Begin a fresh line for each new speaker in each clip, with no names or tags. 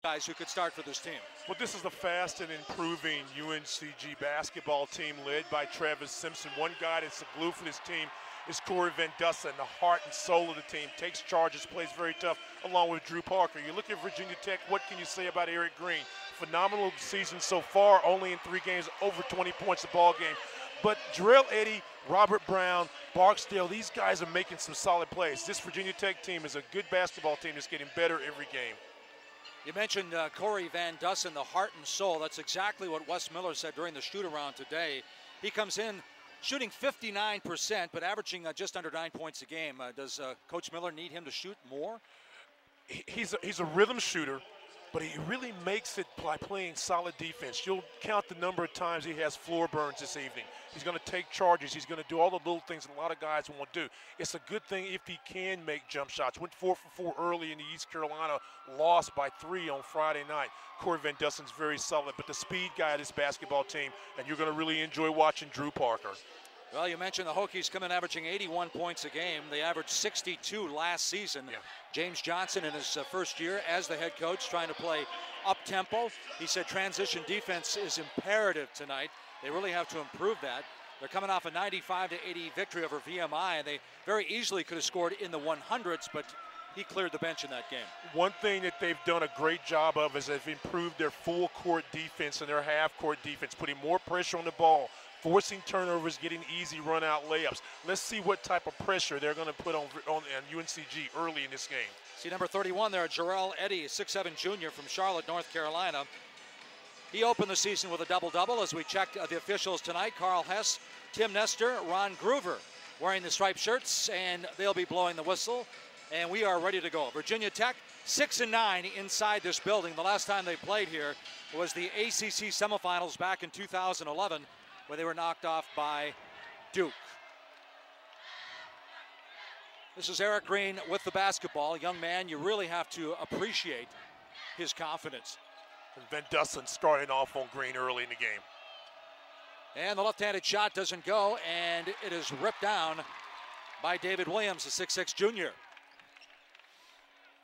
guys who could start for this team.
Well, this is a fast and improving UNCG basketball team led by Travis Simpson. One guy that's the glue for this team is Corey Van Dussen, the heart and soul of the team. Takes charges, plays very tough, along with Drew Parker. You look at Virginia Tech, what can you say about Eric Green? Phenomenal season so far, only in 3 games, over 20 points a ball game. But Jarrell Eddy, Robert Brown, Barksdale, these guys are making some solid plays. This Virginia Tech team is a good basketball team that's getting better every game.
You mentioned Corey Van Dussen, the heart and soul. That's exactly what Wes Miller said during the shoot-around today. He comes in shooting 59%, but averaging just under 9 points a game. Does Coach Miller need him to shoot more?
He's a rhythm shooter, but he really makes it by playing solid defense. You'll count the number of times he has floor burns this evening. He's going to take charges. He's going to do all the little things that a lot of guys won't do. It's a good thing if he can make jump shots. Went 4 for 4 early in the East Carolina, lost by 3 on Friday night. Corey Van Dussen's very solid, but the speed guy of this basketball team, and you're going to really enjoy watching Drew Parker.
Well, you mentioned the Hokies come in averaging 81 points a game. They averaged 62 last season. Yeah. James Johnson in his first year as the head coach trying to play up-tempo. He said transition defense is imperative tonight. They really have to improve that. They're coming off a 95-80 victory over VMI, and they very easily could have scored in the 100s, but he cleared the bench in that game.
One thing that they've done a great job of is they've improved their full-court defense and their half-court defense, putting more pressure on the ball, forcing turnovers, getting easy run-out layups. Let's see what type of pressure they're going to put on UNCG early in this game.
See number 31 there, Jarrell Eddy, 6'7" junior from Charlotte, North Carolina. He opened the season with a double-double as we checked the officials tonight. Carl Hess, Tim Nestor, Ron Groover wearing the striped shirts, and they'll be blowing the whistle. And we are ready to go. Virginia Tech, 6-9 inside this building. The last time they played here was the ACC semifinals back in 2011, where they were knocked off by Duke. This is Eric Green with the basketball. Young man, you really have to appreciate his confidence.
And Van Dussen starting off on Green early in the game.
And the left-handed shot doesn't go, and it is ripped down by David Williams, the 6'6" junior.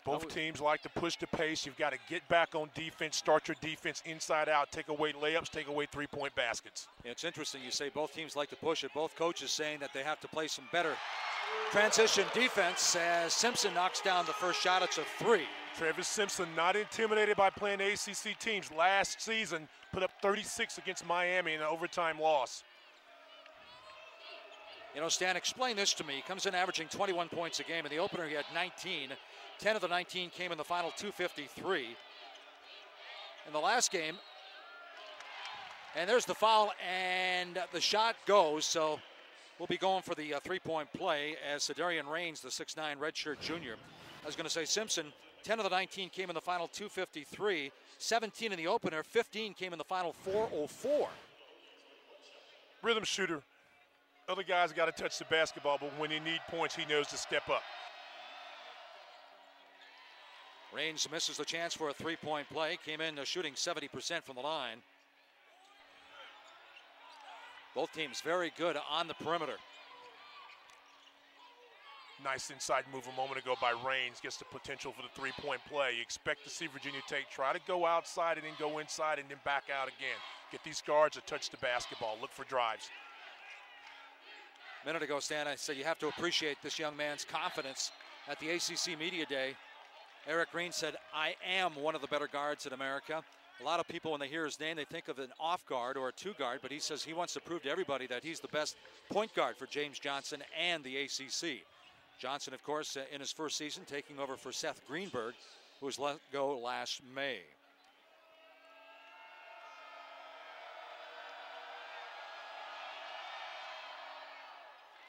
Both teams like to push the pace. You've got to get back on defense, start your defense inside out, take away layups, take away three-point baskets.
Yeah, it's interesting you say both teams like to push it. Both coaches saying that they have to play some better transition defense as Simpson knocks down the first shot. It's a 3.
Travis Simpson not intimidated by playing ACC teams. Last season put up 36 against Miami in an overtime loss.
You know, Stan, explain this to me. He comes in averaging 21 points a game. In the opener, he had 19. 10 of the 19 came in the final 253. In the last game, and there's the foul, and the shot goes, so we'll be going for the three-point play as Cedarian Raines, the 6'9" redshirt junior. I was going to say Simpson, 10 of the 19 came in the final 253, 17 in the opener, 15 came in the final 404.
Rhythm shooter. Other guys got to touch the basketball, but when they need points, he knows to step up.
Raines misses the chance for a three-point play. Came in shooting 70% from the line. Both teams very good on the perimeter.
Nice inside move a moment ago by Raines. Gets the potential for the three-point play. You expect to see Virginia Tech try to go outside and then go inside and then back out again. Get these guards to touch the basketball. Look for drives.
A minute ago, Stan, I said you have to appreciate this young man's confidence. At the ACC Media Day, Eric Green said, I am one of the better guards in America. A lot of people, when they hear his name, they think of an off guard or a 2 guard, but he says he wants to prove to everybody that he's the best point guard for James Johnson and the ACC. Johnson, of course, in his first season, taking over for Seth Greenberg, who was let go last May.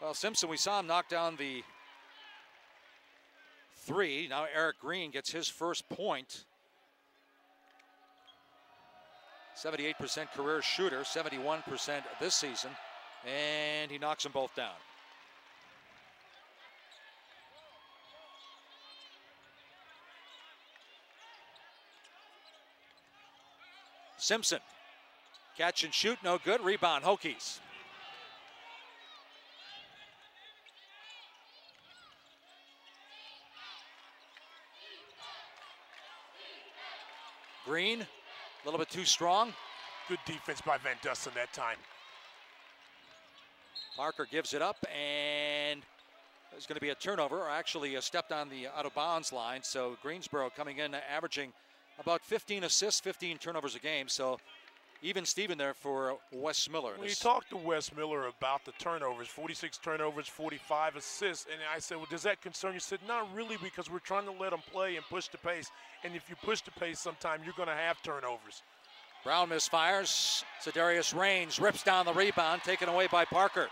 Well, Simpson, we saw him knock down the 3. Now Eric Green gets his first point. 78% career shooter, 71% this season, and he knocks them both down. Simpson, catch and shoot, no good. Rebound, Hokies. Green, a little bit too strong.
Good defense by Van Dusen that time.
Parker gives it up, and there's going to be a turnover, or actually stepped on the out-of-bounds line. So Greensboro coming in, averaging about 15 assists, 15 turnovers a game. So even Steven there for Wes Miller.
When you talked to Wes Miller about the turnovers, 46 turnovers, 45 assists, and I said, well, does that concern you? He said, not really, because we're trying to let them play and push the pace. And if you push the pace sometime, you're going to have turnovers.
Brown misfires. Cedarius Raines rips down the rebound, taken away by Parker.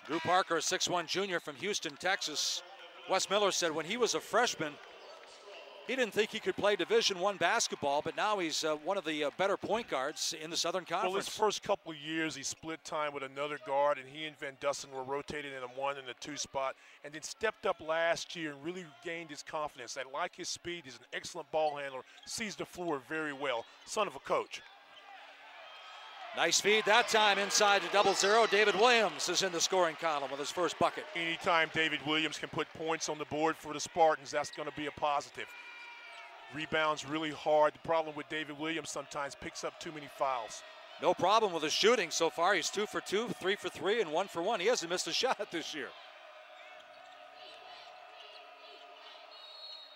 Drew Parker, a 6'1 junior from Houston, Texas. Wes Miller said when he was a freshman, he didn't think he could play Division I basketball, but now he's one of the better point guards in the Southern Conference.
Well, his first couple of years, he split time with another guard, and he and Van Dusen were rotating in a 1 and a 2 spot, and then stepped up last year and really gained his confidence. I like his speed. He's an excellent ball handler, sees the floor very well. Son of a coach.
Nice feed that time inside to 0-0. David Williams is in the scoring column with his first bucket.
Anytime David Williams can put points on the board for the Spartans, that's going to be a positive. Rebounds really hard. The problem with David Williams sometimes picks up too many fouls.
No problem with his shooting so far. He's 2 for 2, 3 for 3, and 1 for 1. He hasn't missed a shot this year.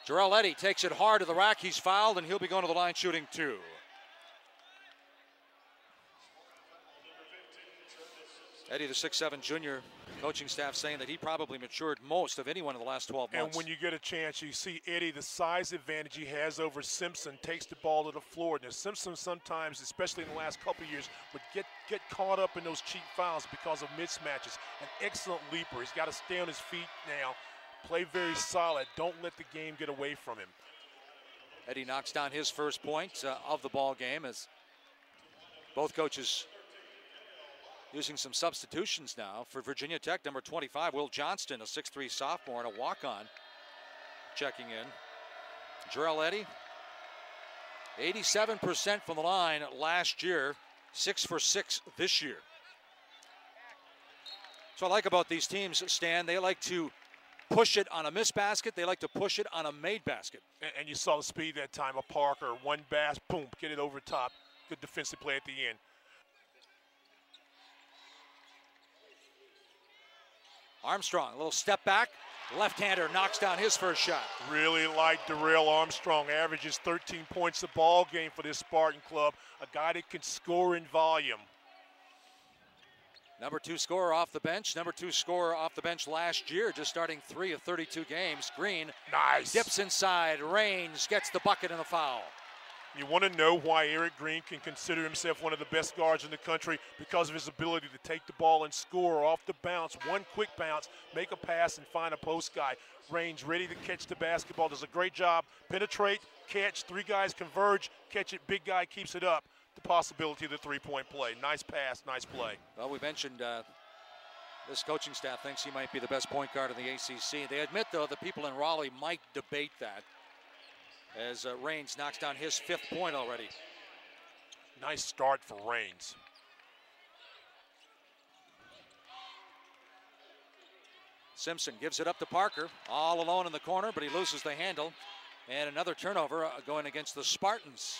Jarrell Eddy takes it hard to the rack. He's fouled, and he'll be going to the line shooting 2. Eddie, the 6'7 junior, coaching staff saying that he probably matured most of anyone in the last 12 months.
And when you get a chance, you see Eddie, the size advantage he has over Simpson, takes the ball to the floor. Now, Simpson sometimes, especially in the last couple of years, would get caught up in those cheap fouls because of mismatches. An excellent leaper. He's got to stay on his feet now, play very solid. Don't let the game get away from him.
Eddie knocks down his first point of the ball game as both coaches using some substitutions now for Virginia Tech. Number 25, Will Johnston, a 6'3 sophomore and a walk-on, checking in. Jarrell Eddy, 87% from the line last year, 6 for 6 this year. So I like about these teams, Stan, they like to push it on a missed basket. They like to push it on a made basket.
And you saw the speed that time of Parker. One pass, boom, get it over top. Good defensive play at the end.
Armstrong, a little step back. Left-hander knocks down his first shot.
Really like Darrell Armstrong. Averages 13 points a ball game for this Spartan club. A guy that can score in volume.
Number 2 scorer off the bench. Number 2 scorer off the bench last year, just starting 3 of 32 games. Green
nice.
Dips inside. Raines gets the bucket and the foul.
You want to know why Eric Green can consider himself one of the best guards in the country? Because of his ability to take the ball and score off the bounce. One quick bounce, make a pass, and find a post guy. Raines ready to catch the basketball. Does a great job. Penetrate, catch, 3 guys converge, catch it, big guy keeps it up. The possibility of the three-point play. Nice pass, nice play.
Well, we mentioned this coaching staff thinks he might be the best point guard in the ACC. They admit, though, that people in Raleigh might debate that, as Raines knocks down his 5th point already.
Nice start for Raines.
Simpson gives it up to Parker, all alone in the corner, but he loses the handle. And another turnover going against the Spartans.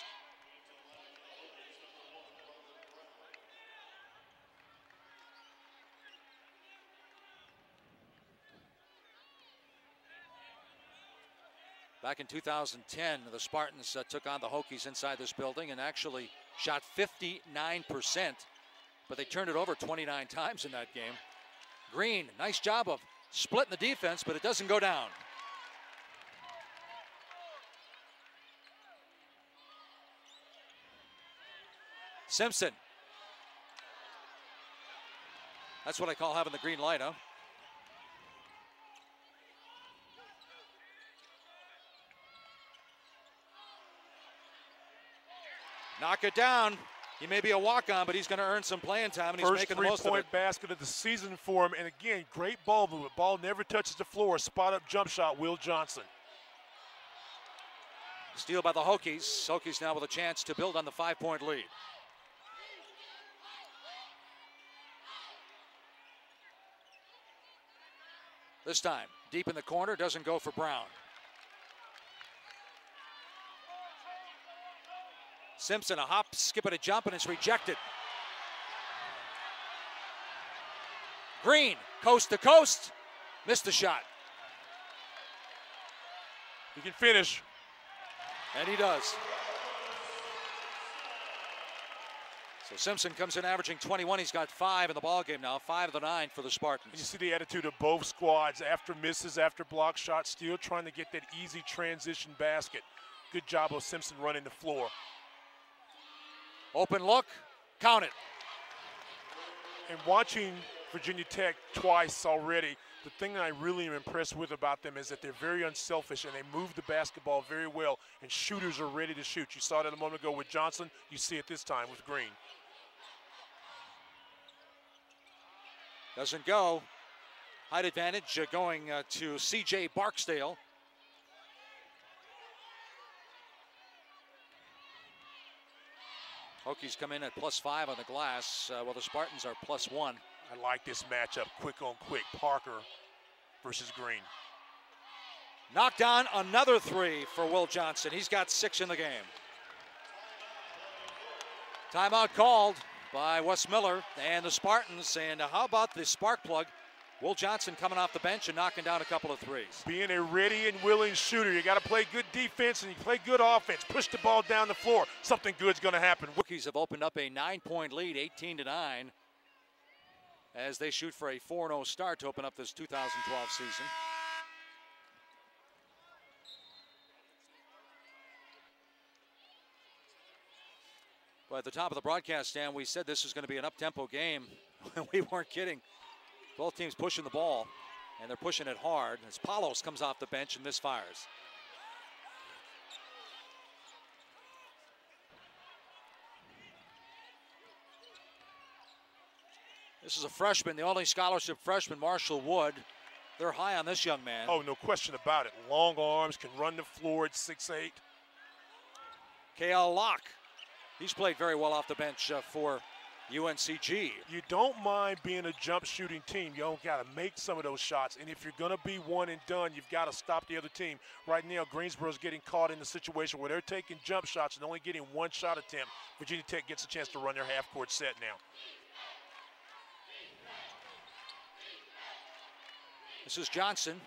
Back in 2010, the Spartans took on the Hokies inside this building and actually shot 59%, but they turned it over 29 times in that game. Green, nice job of splitting the defense, but it doesn't go down. Simpson. That's what I call having the green light, huh? Knock it down. He may be a walk-on, but he's going to earn some playing time, and he's making the most of it.
First three-point basket of the season for him, and again, great ball movement. Ball never touches the floor. Spot-up jump shot, Will Johnson.
Steal by the Hokies. Hokies now with a chance to build on the 5-point lead. This time, deep in the corner, doesn't go for Brown. Simpson, a hop, skip, and a jump, and it's rejected. Green, coast to coast, missed the shot.
He can finish.
And he does. So Simpson comes in averaging 21. He's got 5 in the ballgame now, 5 of the 9 for the Spartans.
And you see the attitude of both squads after misses, after block shots, still trying to get that easy transition basket. Good job of Simpson running the floor.
Open look, count it.
And watching Virginia Tech twice already, the thing that I really am impressed with about them is that they're very unselfish and they move the basketball very well, and shooters are ready to shoot. You saw that a moment ago with Johnson. You see it this time with Green.
Doesn't go. Height advantage going to C.J. Barksdale. Hokies come in at +5 on the glass, while the Spartans are +1.
I like this matchup, quick on quick. Parker versus Green.
Knocked down another 3 for Will Johnson. He's got 6 in the game. Timeout called by Wes Miller and the Spartans. And how about the spark plug? Will Johnson coming off the bench and knocking down a couple of 3s.
Being a ready and willing shooter, you got to play good defense and you play good offense. Push the ball down the floor. Something good's going to happen.
Hokies have opened up a 9-point lead, 18-9, as they shoot for a 4-0 start to open up this 2012 season. But at the top of the broadcast stand, we said this was going to be an up-tempo game. We weren't kidding. Both teams pushing the ball, and they're pushing it hard as Palos comes off the bench and misfires. This is a freshman, the only scholarship freshman, Marshall Wood. They're high on this young man.
Oh, no question about it. Long arms, can run the floor at 6'8".
K.L. Locke, he's played very well off the bench for UNCG.
You don't mind being a jump shooting team. You don't got to make some of those shots. And if you're going to be one and done, you've got to stop the other team. Right now, Greensboro's getting caught in the situation where they're taking jump shots and only getting one shot attempt. Virginia Tech gets a chance to run their half-court set now.
This is Johnson.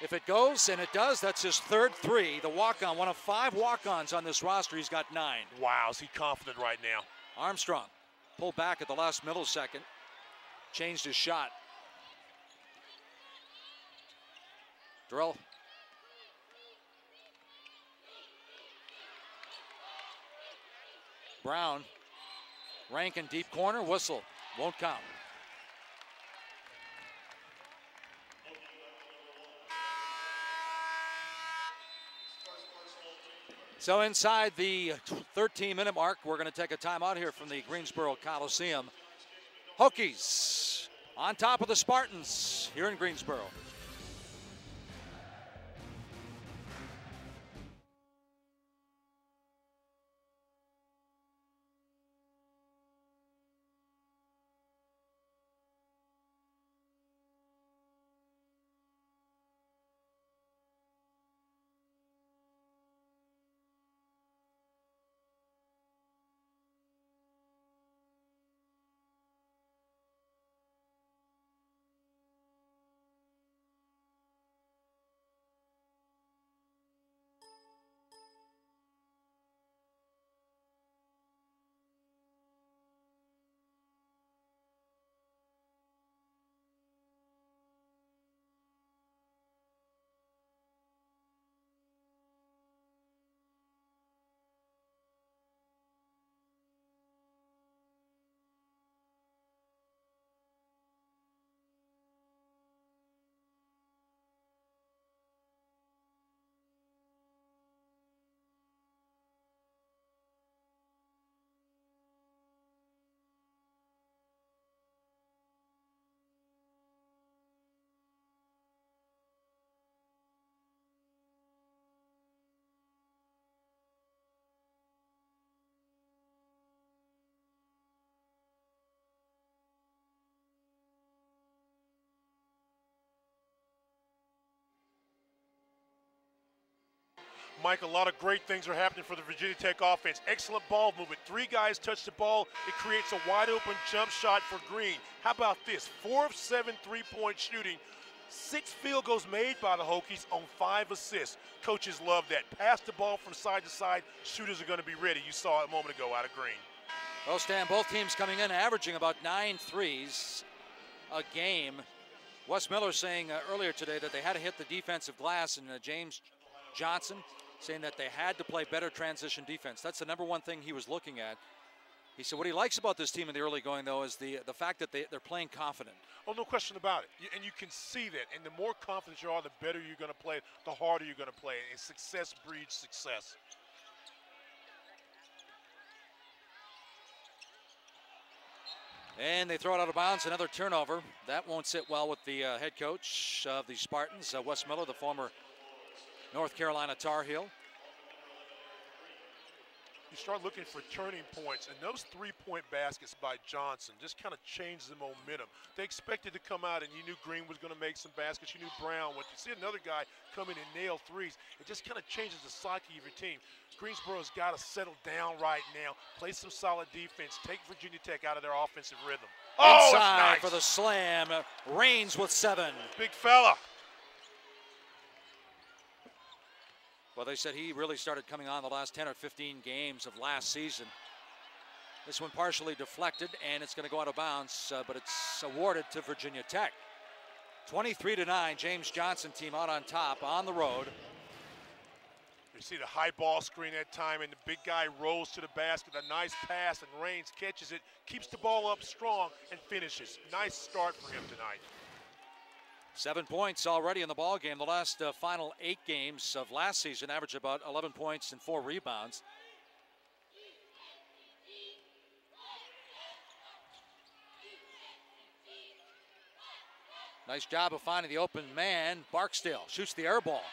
If it goes, and it does, that's his 3rd 3. The walk-on, one of 5 walk-ons on this roster. He's got 9.
Wow, is he confident right now?
Armstrong pulled back at the last millisecond. Changed his shot. Drill. Brown. Rankin deep corner. Whistle. Won't count. So inside the 13-minute mark, we're going to take a timeout here from the Greensboro Coliseum. Hokies on top of the Spartans here in Greensboro.
Mike, a lot of great things are happening for the Virginia Tech offense. Excellent ball movement. 3 guys touch the ball. It creates a wide open jump shot for Green. How about this? 4 of 7 3-point shooting. 6 field goals made by the Hokies on 5 assists. Coaches love that. Pass the ball from side to side. Shooters are going to be ready. You saw it a moment ago out of Green.
Well, Stan, both teams coming in averaging about 9 threes a game. Wes Miller saying earlier today that they had to hit the defensive glass, and James Johnson saying that they had to play better transition defense. That's the number one thing he was looking at. He said what he likes about this team in the early going, though, is the fact that they're playing confident.
Oh, no question about it. And you can see that. And the more confident you are, the better you're going to play, the harder you're going to play. And success breeds success.
And they throw it out of bounds, another turnover. That won't sit well with the head coach of the Spartans, Wes Miller, the former North Carolina Tar Heel.
You start looking for turning points, and those 3-point baskets by Johnson just kind of changed the momentum. They expected to come out, and you knew Green was going to make some baskets. You knew Brown would. You see another guy come in and nail threes. It just kind of changes the psyche of your team. Greensboro's got to settle down right now, play some solid defense, take Virginia Tech out of their offensive rhythm.
Oh, inside nice for the slam. Raines with 7.
Big fella.
Well, they said he really started coming on the last 10 or 15 games of last season. This one partially deflected, and it's going to go out of bounds, but it's awarded to Virginia Tech. 23-9, James Johnson team out on top on the road.
You see the high ball screen that time, and the big guy rolls to the basket. A nice pass, and Raines catches it, keeps the ball up strong, and finishes. Nice start for him tonight.
7 points already in the ball game. The last final 8 games of last season averaged about 11 points and 4 rebounds. Nice job of finding the open man. Barksdale shoots the air ball.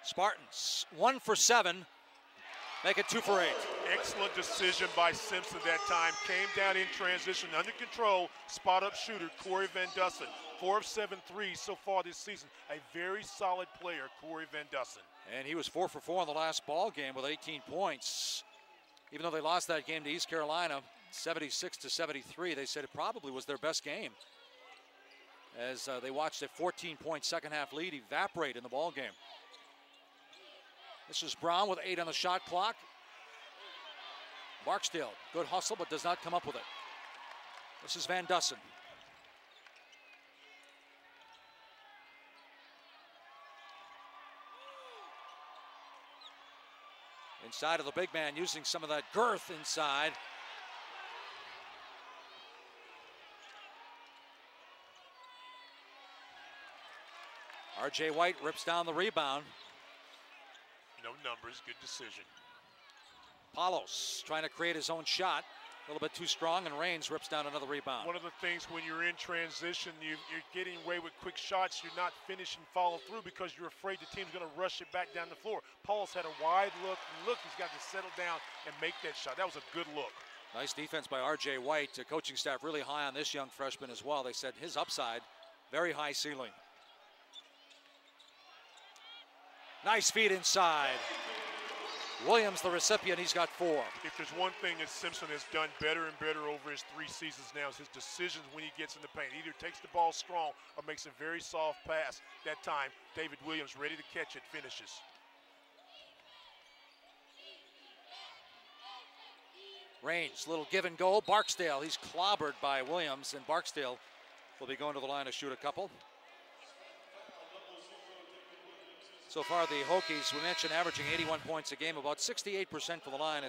Spartans 1 for 7. Make it 2 for 8.
Excellent decision by Simpson that time. Came down in transition, under control, spot-up shooter, Corey Van Dussen. 4 of 7 threes so far this season. A very solid player, Corey Van Dussen.
And he was 4 for 4 in the last ball game with 18 points. Even though they lost that game to East Carolina, 76-73, they said it probably was their best game, as they watched a 14-point second-half lead evaporate in the ball game. This is Brown with 8 on the shot clock. Barksdale, good hustle, but does not come up with it. This is Van Dussen. Inside of the big man, using some of that girth inside. R.J. White rips down the rebound.
No numbers, good decision.
Palos trying to create his own shot. A little bit too strong, and Raines rips down another rebound.
One of the things when you're in transition, you're getting away with quick shots. You're not finishing follow through because you're afraid the team's going to rush it back down the floor. Palos had a wide look. He's got to settle down and make that shot. That was a good look.
Nice defense by R.J. White. The coaching staff really high on this young freshman as well. They said his upside, very high ceiling. Nice feed inside. Williams, the recipient, he's got 4.
If there's one thing that Simpson has done better and better over his 3 seasons now is his decisions when he gets in the paint. Either takes the ball strong or makes a very soft pass. That time, David Williams ready to catch it, finishes.
Raines, little give and go. Barksdale, he's clobbered by Williams, and Barksdale will be going to the line to shoot a couple. So far, the Hokies, we mentioned, averaging 81 points a game, about 68% for the line.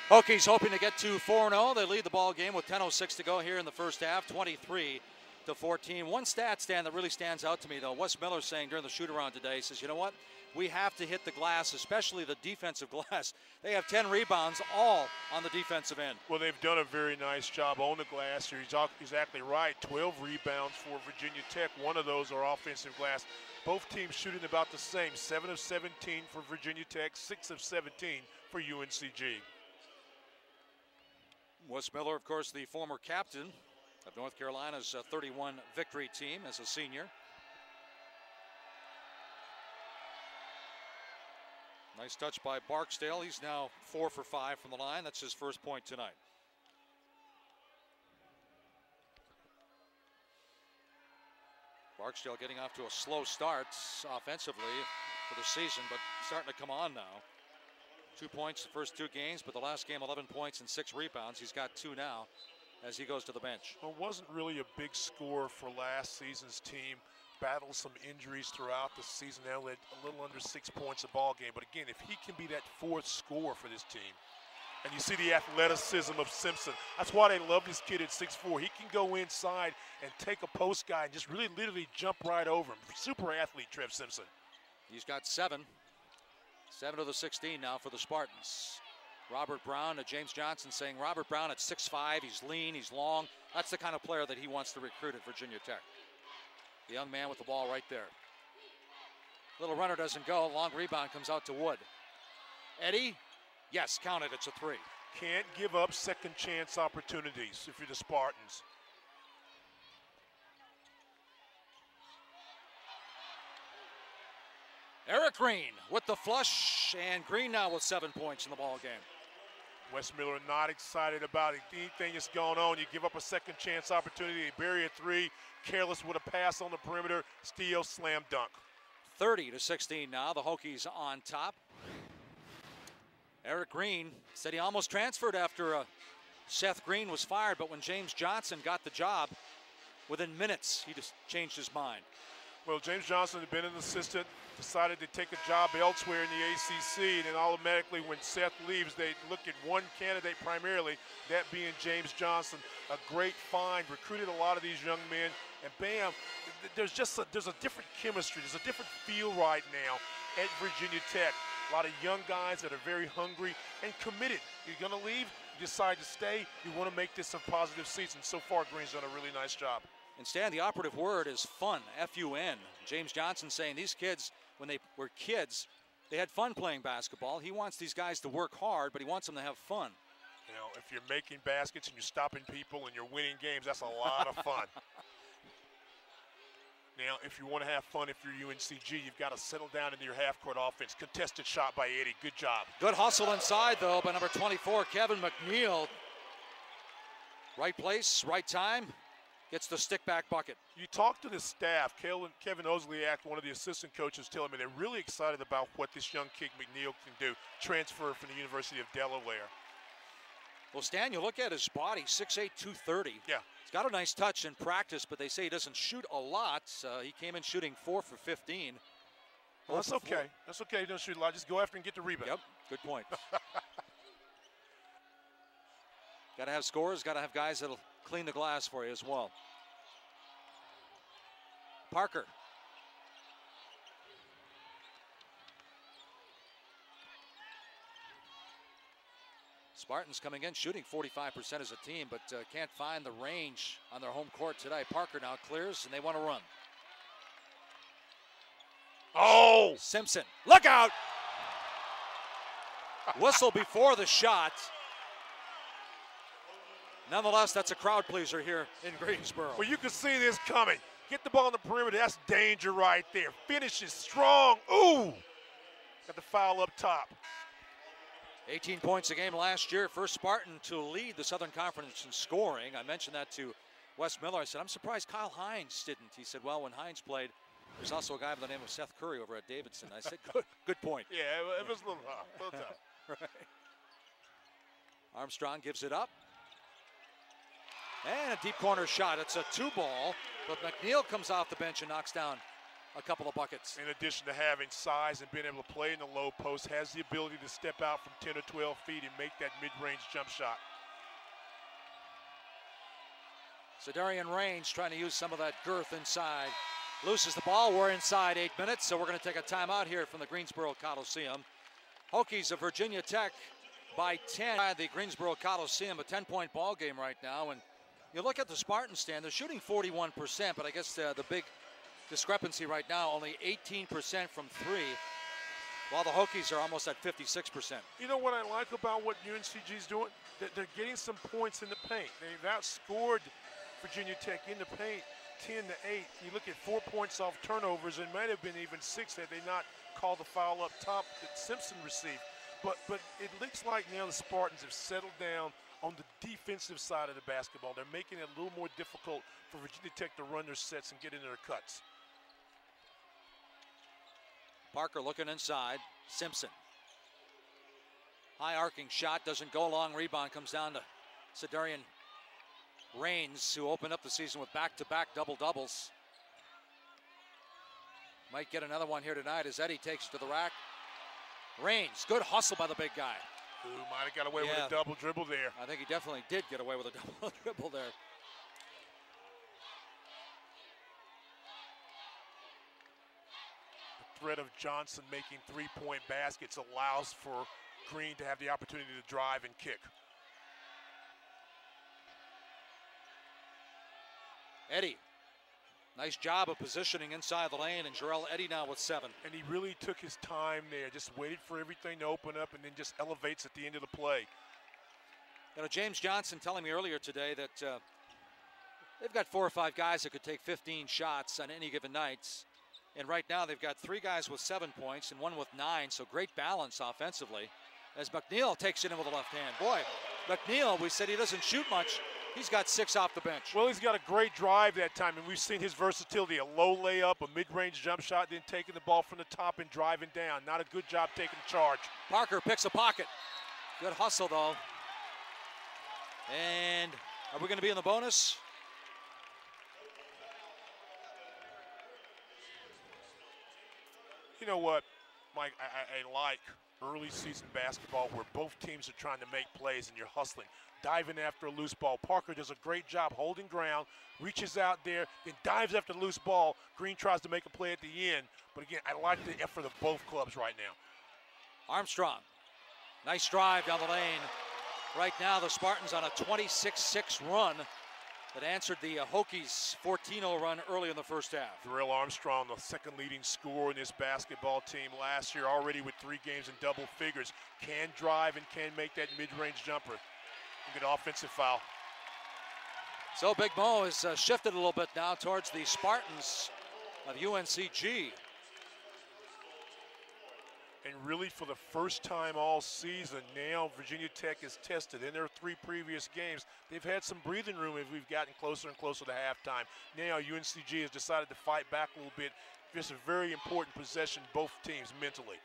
Hokies hoping to get to 4-0. They lead the ball game with 10:06 to go here in the first half, 23-14. One stat, Stan, that really stands out to me, though. Wes Miller saying during the shoot-around today, he says, you know what? We have to hit the glass, especially the defensive glass. They have 10 rebounds, all on the defensive end.
Well, they've done a very nice job on the glass here. He's exactly right. 12 rebounds for Virginia Tech. One of those are offensive glass. Both teams shooting about the same. 7 of 17 for Virginia Tech, 6 of 17 for UNCG.
Wes Miller, of course, the former captain of North Carolina's 31 victory team as a senior. Nice touch by Barksdale. He's now 4 for 5 from the line. That's his first point tonight. Barksdale getting off to a slow start offensively for the season, but starting to come on now. 2 points the first 2 games, but the last game 11 points and 6 rebounds. He's got 2 now as he goes to the bench.
Well, it wasn't really a big score for last season's team. Battled some injuries throughout the season. They led a little under 6 points a ball game. But again, if he can be that 4th scorer for this team, and you see the athleticism of Simpson. That's why they love this kid at 6'4". He can go inside and take a post guy and just really literally jump right over him. Super athlete, Trev Simpson.
He's got 7. 7 of the 16 now for the Spartans. Robert Brown to James Johnson saying Robert Brown at 6'5", he's lean, he's long. That's the kind of player that he wants to recruit at Virginia Tech. The young man with the ball right there. Little runner doesn't go. Long rebound comes out to Wood. Eddie, yes, count it, it's a 3.
Can't give up second chance opportunities if you're the Spartans.
Eric Green with the flush, and Green now with 7 points in the ball game.
Wes Miller not excited about anything that's going on. You give up a second chance opportunity, you bury a 3, careless with a pass on the perimeter, steal, slam dunk.
30-16 now, the Hokies on top. Eric Green said he almost transferred after Seth Green was fired, but when James Johnson got the job, within minutes he just changed his mind.
Well, James Johnson had been an assistant, decided to take a job elsewhere in the ACC, and then automatically when Seth leaves, they look at one candidate primarily, that being James Johnson. A great find, recruited a lot of these young men, and bam, there's a different chemistry, there's a different feel right now at Virginia Tech. A lot of young guys that are very hungry and committed. You're going to leave, you decide to stay, you want to make this a positive season. So far, Green's done a really nice job.
And Stan, the operative word is fun, F-U-N. James Johnson saying these kids, when they were kids, they had fun playing basketball. He wants these guys to work hard, but he wants them to have fun.
You know, if you're making baskets and you're stopping people and you're winning games, that's a lot of fun. Now, if you want to have fun, if you're UNCG, you've got to settle down into your half-court offense. Contested shot by Eddie. Good job.
Good hustle inside, though, by number 24, Kelvin McNeil. Right place, right time. Gets the stick-back bucket.
You talk to the staff. Kevin Osliak, one of the assistant coaches, telling me they're really excited about what this young kid McNeil can do. Transfer from the University of Delaware.
Well, Stan, you look at his body, 6'8", 230.
Yeah.
He's got a nice touch in practice, but they say he doesn't shoot a lot. He came in shooting 4 for 15.
Well, that's okay. That's okay. He doesn't shoot a lot. Just go after and get the rebound.
Yep, good point. Got to have scorers, got to have guys that'll clean the glass for you as well. Parker. Spartans coming in, shooting 45% as a team, but can't find the range on their home court today. Parker now clears, and they want to run.
Oh!
Simpson, look out! Whistle before the shot. Nonetheless, that's a crowd pleaser here in Greensboro.
Well, you can see this coming. Get the ball on the perimeter. That's danger right there. Finishes strong. Ooh! Got the foul up top.
18 points a game last year. First Spartan to lead the Southern Conference in scoring. I mentioned that to Wes Miller. I said, I'm surprised Kyle Hines didn't. He said, well, when Hines played, there's also a guy by the name of Seth Curry over at Davidson. I said, good point.
Yeah, it was a little tough.
Right. Armstrong gives it up. And a deep corner shot. It's a 2-ball, but McNeil comes off the bench and knocks down a couple of buckets.
In addition to having size and being able to play in the low post, has the ability to step out from 10 or 12 feet and make that mid-range jump shot.
Sedarian Raines trying to use some of that girth inside. Loses the ball. We're inside 8 minutes, so we're going to take a timeout here from the Greensboro Coliseum. Hokies of Virginia Tech by 10 at the Greensboro Coliseum, a 10-point ball game right now. And you look at the Spartans stand, they're shooting 41%, but I guess the big discrepancy right now, only 18% from 3, while the Hokies are almost at 56%.
You know what I like about what UNCG is doing? They're getting some points in the paint. They've outscored Virginia Tech in the paint. 10 to 8. You look at 4 points off turnovers, and might have been even 6 had they not called the foul up top that Simpson received. But it looks like now the Spartans have settled down on the defensive side of the basketball. They're making it a little more difficult for Virginia Tech to run their sets and get into their cuts.
Parker looking inside. Simpson. High arcing shot, doesn't go long. Rebound comes down to Cedarian Raines, who opened up the season with back-to-back double-doubles. Might get another one here tonight as Eddie takes it to the rack. Raines, good hustle by the big guy.
Who might have got away with a double dribble there.
I think he definitely did get away with a double dribble there.
The threat of Johnson making three-point baskets allows for Green to have the opportunity to drive and kick.
Eddie, nice job of positioning inside the lane, and Jarrell Eddie now with 7.
And he really took his time there, just waited for everything to open up and then just elevates at the end of the play.
You know, James Johnson telling me earlier today that they've got 4 or 5 guys that could take 15 shots on any given night. And right now they've got 3 guys with 7 points and 1 with 9, so great balance offensively. As McNeil takes it in with the left hand. Boy, McNeil, we said he doesn't shoot much. He's got 6 off the bench.
Well, he's got a great drive that time, and we've seen his versatility, a low layup, a mid-range jump shot, then taking the ball from the top and driving down. Not a good job taking charge.
Parker picks a pocket. Good hustle, though. And are we going to be in the bonus?
You know what, Mike, I like early season basketball where both teams are trying to make plays and you're hustling, diving after a loose ball. Parker does a great job holding ground, reaches out there, then dives after the loose ball. Green tries to make a play at the end, but again, I like the effort of both clubs right now.
Armstrong, nice drive down the lane. Right now, the Spartans on a 26-6 run that answered the Hokies' 14-0 run early in the first half.
Darrell Armstrong, the second leading scorer in this basketball team last year, already with 3 games in double figures. Can drive and can make that mid-range jumper. Good offensive foul.
So Big Mo has shifted a little bit now towards the Spartans of UNCG.
And really for the first time all season, now Virginia Tech is tested. In their 3 previous games, they've had some breathing room as we've gotten closer and closer to halftime. Now UNCG has decided to fight back a little bit. Just a very important possession, both teams mentally.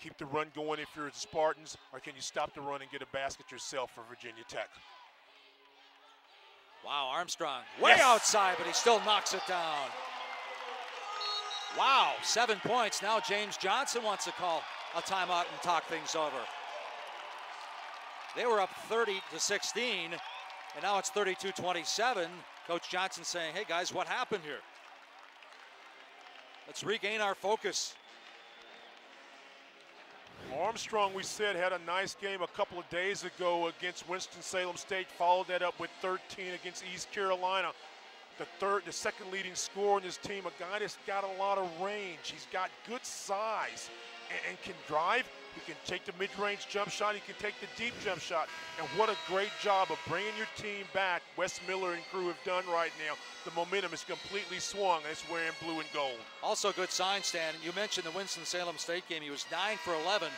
Keep the run going if you're the Spartans, or can you stop the run and get a basket yourself for Virginia Tech?
Wow, Armstrong way outside, but he still knocks it down. Wow, 7 points. Now James Johnson wants to call a timeout and talk things over. They were up 30-16, and now it's 32-27. Coach Johnson saying, hey guys, what happened here? Let's regain our focus.
Armstrong, we said, had a nice game a couple of days ago against Winston-Salem State, followed that up with 13 against East Carolina. The second leading scorer in this team, a guy that's got a lot of range. He's got good size and can drive. He can take the mid-range jump shot. He can take the deep jump shot. And what a great job of bringing your team back Wes Miller and crew have done right now. The momentum is completely swung. It's wearing blue and gold.
Also good sign, Stan. You mentioned the Winston-Salem State game. He was 9 for 11.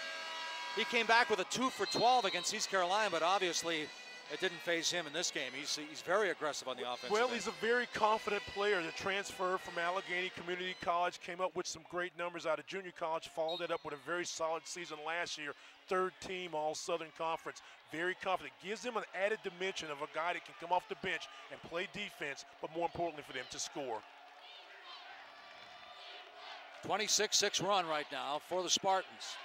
He came back with a 2 for 12 against East Carolina, but obviously it didn't faze him in this game. He's very aggressive on the offense.
Well, he's a very confident player. The transfer from Allegheny Community College came up with some great numbers out of junior college, followed it up with a very solid season last year. 3rd team All-Southern Conference. Very confident. Gives him an added dimension of a guy that can come off the bench and play defense, but more importantly for them to score.
26-6 run right now for the Spartans.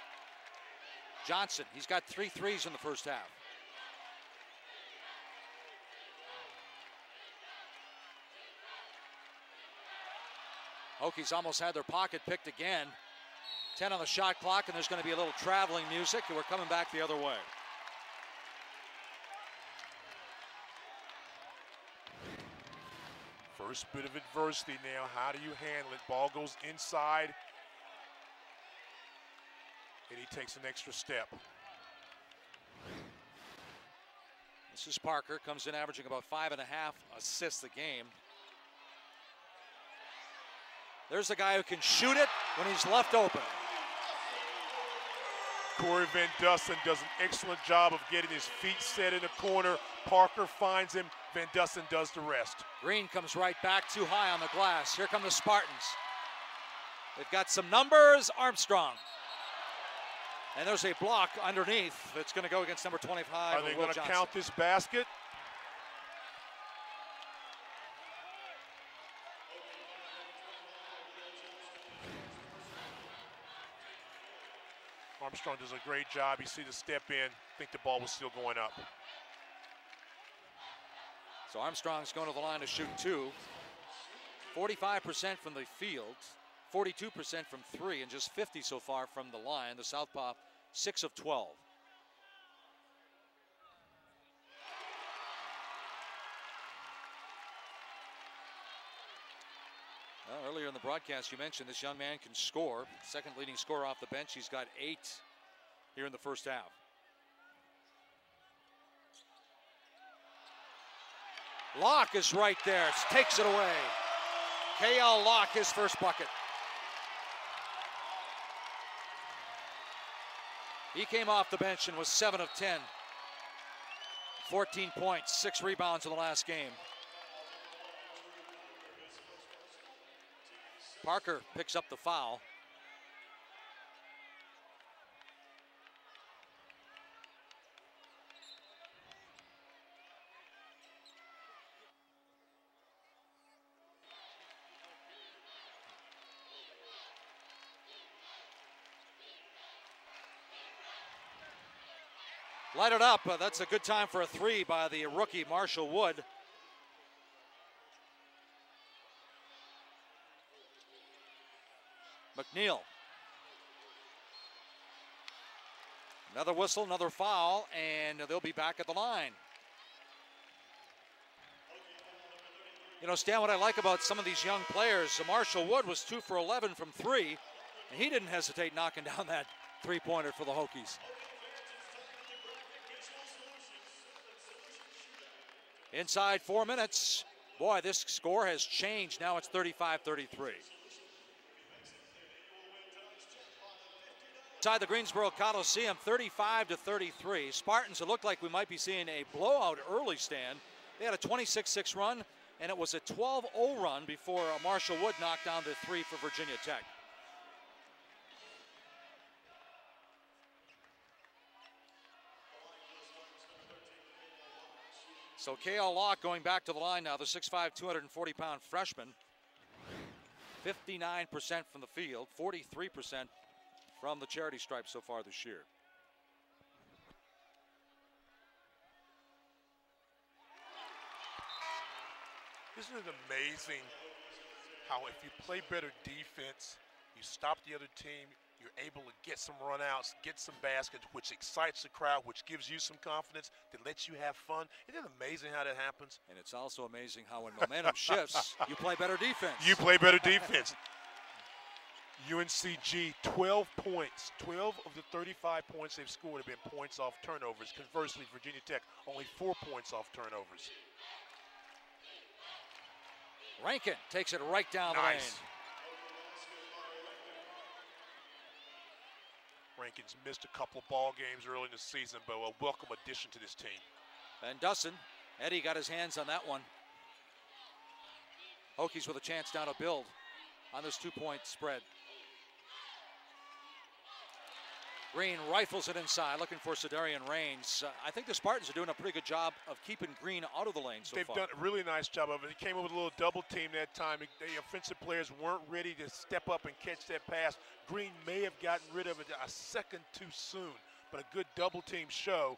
Johnson, he's got 3 threes in the first half. Hokies almost had their pocket picked again. 10 on the shot clock, and there's going to be a little traveling music, and we're coming back the other way.
First bit of adversity now. How do you handle it? Ball goes inside, and he takes an extra step.
This is Parker, comes in averaging about 5.5 assists a game. There's a guy who can shoot it when he's left open.
Corey Van Dusen does an excellent job of getting his feet set in the corner. Parker finds him. Van Dusen does the rest.
Green comes right back too high on the glass. Here come the Spartans. They've got some numbers. Armstrong. And there's a block underneath that's going to go against number 25.
Are they going to count this basket? Armstrong does a great job. You see the step in. I think the ball was still going up.
So Armstrong's going to the line to shoot two. 45% from the field, 42% from three, and just 50 so far from the line. The southpaw, 6 of 12. Well, earlier in the broadcast, you mentioned this young man can score. Second leading scorer off the bench. He's got 8 here in the first half. Locke is right there. Takes it away. KL Locke, his first bucket. He came off the bench and was 7 of 10. 14 points, 6 rebounds in the last game. Parker picks up the foul. Light it up. That's a good time for a three by the rookie Marshall Wood. McNeil. Another whistle, another foul, and they'll be back at the line. You know, Stan, what I like about some of these young players, Marshall Wood was 2 for 11 from 3, and he didn't hesitate knocking down that three-pointer for the Hokies. Inside 4 minutes. Boy, this score has changed. Now it's 35-33. Inside the Greensboro Coliseum, 35-33. Spartans, it looked like we might be seeing a blowout early, Stan. They had a 26-6 run, and it was a 12-0 run before Marshall Wood knocked down the 3 for Virginia Tech. So KL Locke going back to the line now, the 6'5", 240-pound freshman. 59% from the field, 43% from the charity stripe so far this year.
Isn't it amazing how if you play better defense, you stop the other team, you're able to get some runouts, get some baskets, which excites the crowd, which gives you some confidence, that lets you have fun. Isn't it amazing how that happens?
And it's also amazing how when momentum shifts, you play better defense.
You play better defense. UNCG, 12 points. 12 of the 35 points they've scored have been points off turnovers. Conversely, Virginia Tech, only 4 points off turnovers.
Rankin takes it right down the lane.
Rankin's missed a couple of ball games early in the season, but a welcome addition to this team.
And Dustin, Eddie got his hands on that one. Hokies with a chance now to build on this 2-point spread. Green rifles it inside, looking for Sedarian Rains. I think the Spartans are doing a pretty good job of keeping Green out of the lane so far.
They've done a really nice job of it. He came up with a little double team that time. The offensive players weren't ready to step up and catch that pass. Green may have gotten rid of it a second too soon, but a good double team show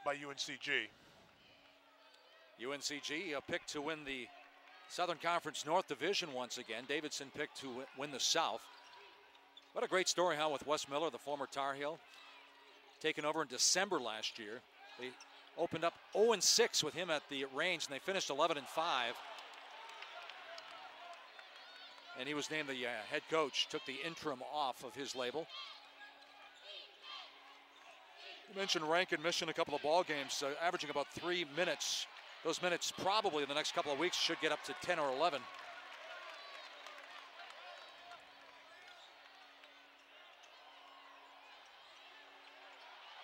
by UNCG.
UNCG picked to win the Southern Conference North Division once again. Davidson picked to win the South. What a great story, huh, with Wes Miller, the former Tar Heel, taken over in December last year. They opened up 0-6 with him at the range, and they finished 11-5. And he was named the head coach, took the interim off of his label. You mentioned Rankin missing a couple of ball games, averaging about 3 minutes. Those minutes probably in the next couple of weeks should get up to 10 or 11.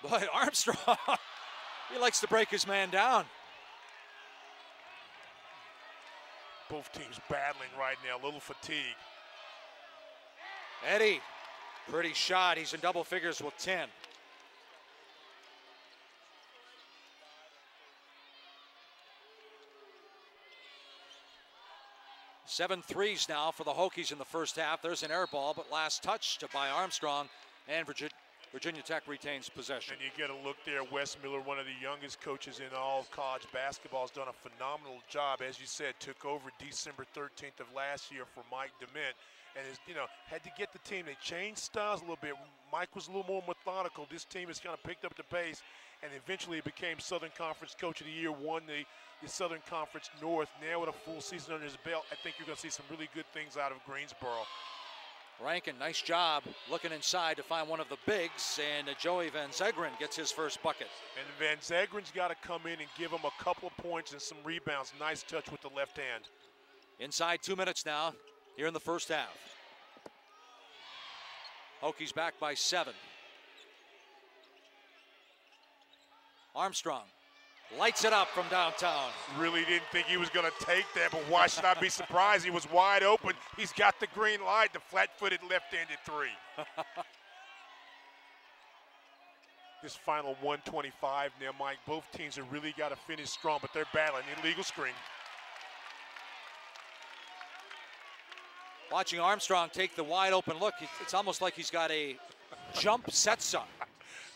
But Armstrong, he likes to break his man down.
Both teams battling right now, a little fatigue.
Eddie, pretty shot. He's in double figures with 10. 7 threes now for the Hokies in the first half. There's an air ball, but last touch by Armstrong, and Virginia Tech retains possession.
And you get a look there, Wes Miller, one of the youngest coaches in all of college basketball, has done a phenomenal job. As you said, took over December 13th of last year for Mike DeMint, and is, had to get the team. They changed styles a little bit. Mike was a little more methodical. This team has kind of picked up the pace, and eventually became Southern Conference Coach of the Year, won the Southern Conference North. Now with a full season under his belt, I think you're going to see some really good things out of Greensboro.
Rankin, nice job looking inside to find one of the bigs, and Joey Van Zegeren gets his first bucket.
And Van Zegeren's got to come in and give him a couple of points and some rebounds. Nice touch with the left hand.
Inside 2 minutes now, here in the first half. Hokies back by 7. Armstrong lights it up from downtown.
Really didn't think he was going to take that, but why should I be surprised? He was wide open. He's got the green light, the flat-footed left-handed three. This final 125 now, Mike. Both teams have really got to finish strong, but they're battling. Illegal screen.
Watching Armstrong take the wide open look, it's almost like he's got a jump set up.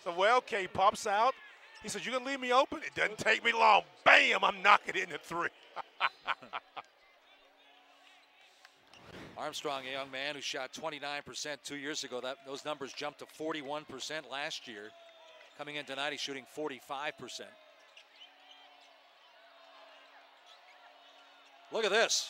So, well, K pops out. He says, "You're going to leave me open?" It doesn't take me long. Bam, I'm knocking it in the three.
Armstrong, a young man who shot 29% 2 years ago. Those numbers jumped to 41% last year. Coming in tonight, he's shooting 45%. Look at this.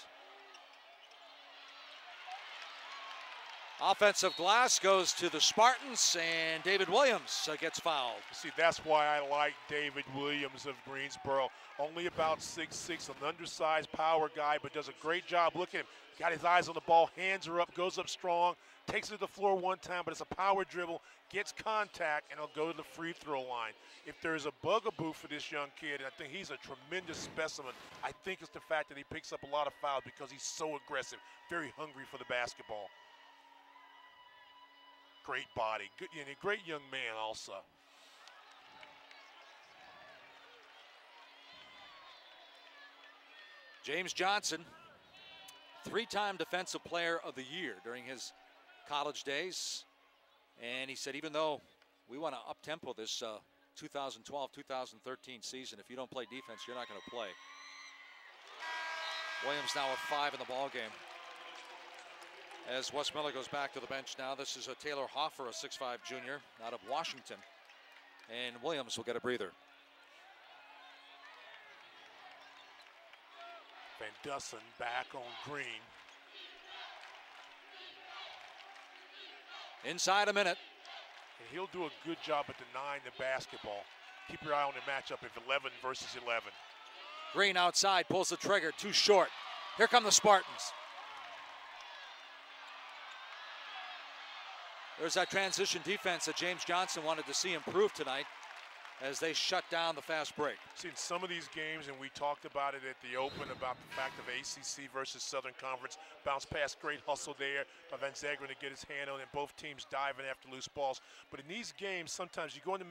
Offensive glass goes to the Spartans, and David Williams gets fouled.
See, that's why I like David Williams of Greensboro. Only about 6'6", an undersized power guy, but does a great job. Look at him. Got his eyes on the ball, hands are up, goes up strong, takes it to the floor one time, but it's a power dribble, gets contact, and he'll go to the free throw line. If there's a bugaboo for this young kid, and I think he's a tremendous specimen, I think it's the fact that he picks up a lot of fouls because he's so aggressive, very hungry for the basketball. Great body, good, and a great young man also.
James Johnson, 3-time Defensive Player of the Year during his college days. And he said, even though we want to up-tempo this 2012-2013 season, if you don't play defense, you're not going to play. Williams now with 5 in the ball game. As Wes Miller goes back to the bench now, this is a Taylor Hoffer, a 6'5" junior out of Washington. And Williams will get a breather.
Van Dusen back on Green.
Inside a minute.
And he'll do a good job at denying the basketball. Keep your eye on the matchup of 11 versus 11.
Green outside, pulls the trigger, too short. Here come the Spartans. There's that transition defense that James Johnson wanted to see improve tonight as they shut down the fast break.
See, in some of these games, and we talked about it at the Open, about the fact of ACC versus Southern Conference, bounce pass, great hustle there by Van Zegeren to get his hand on it, both teams diving after loose balls. But in these games, sometimes you go into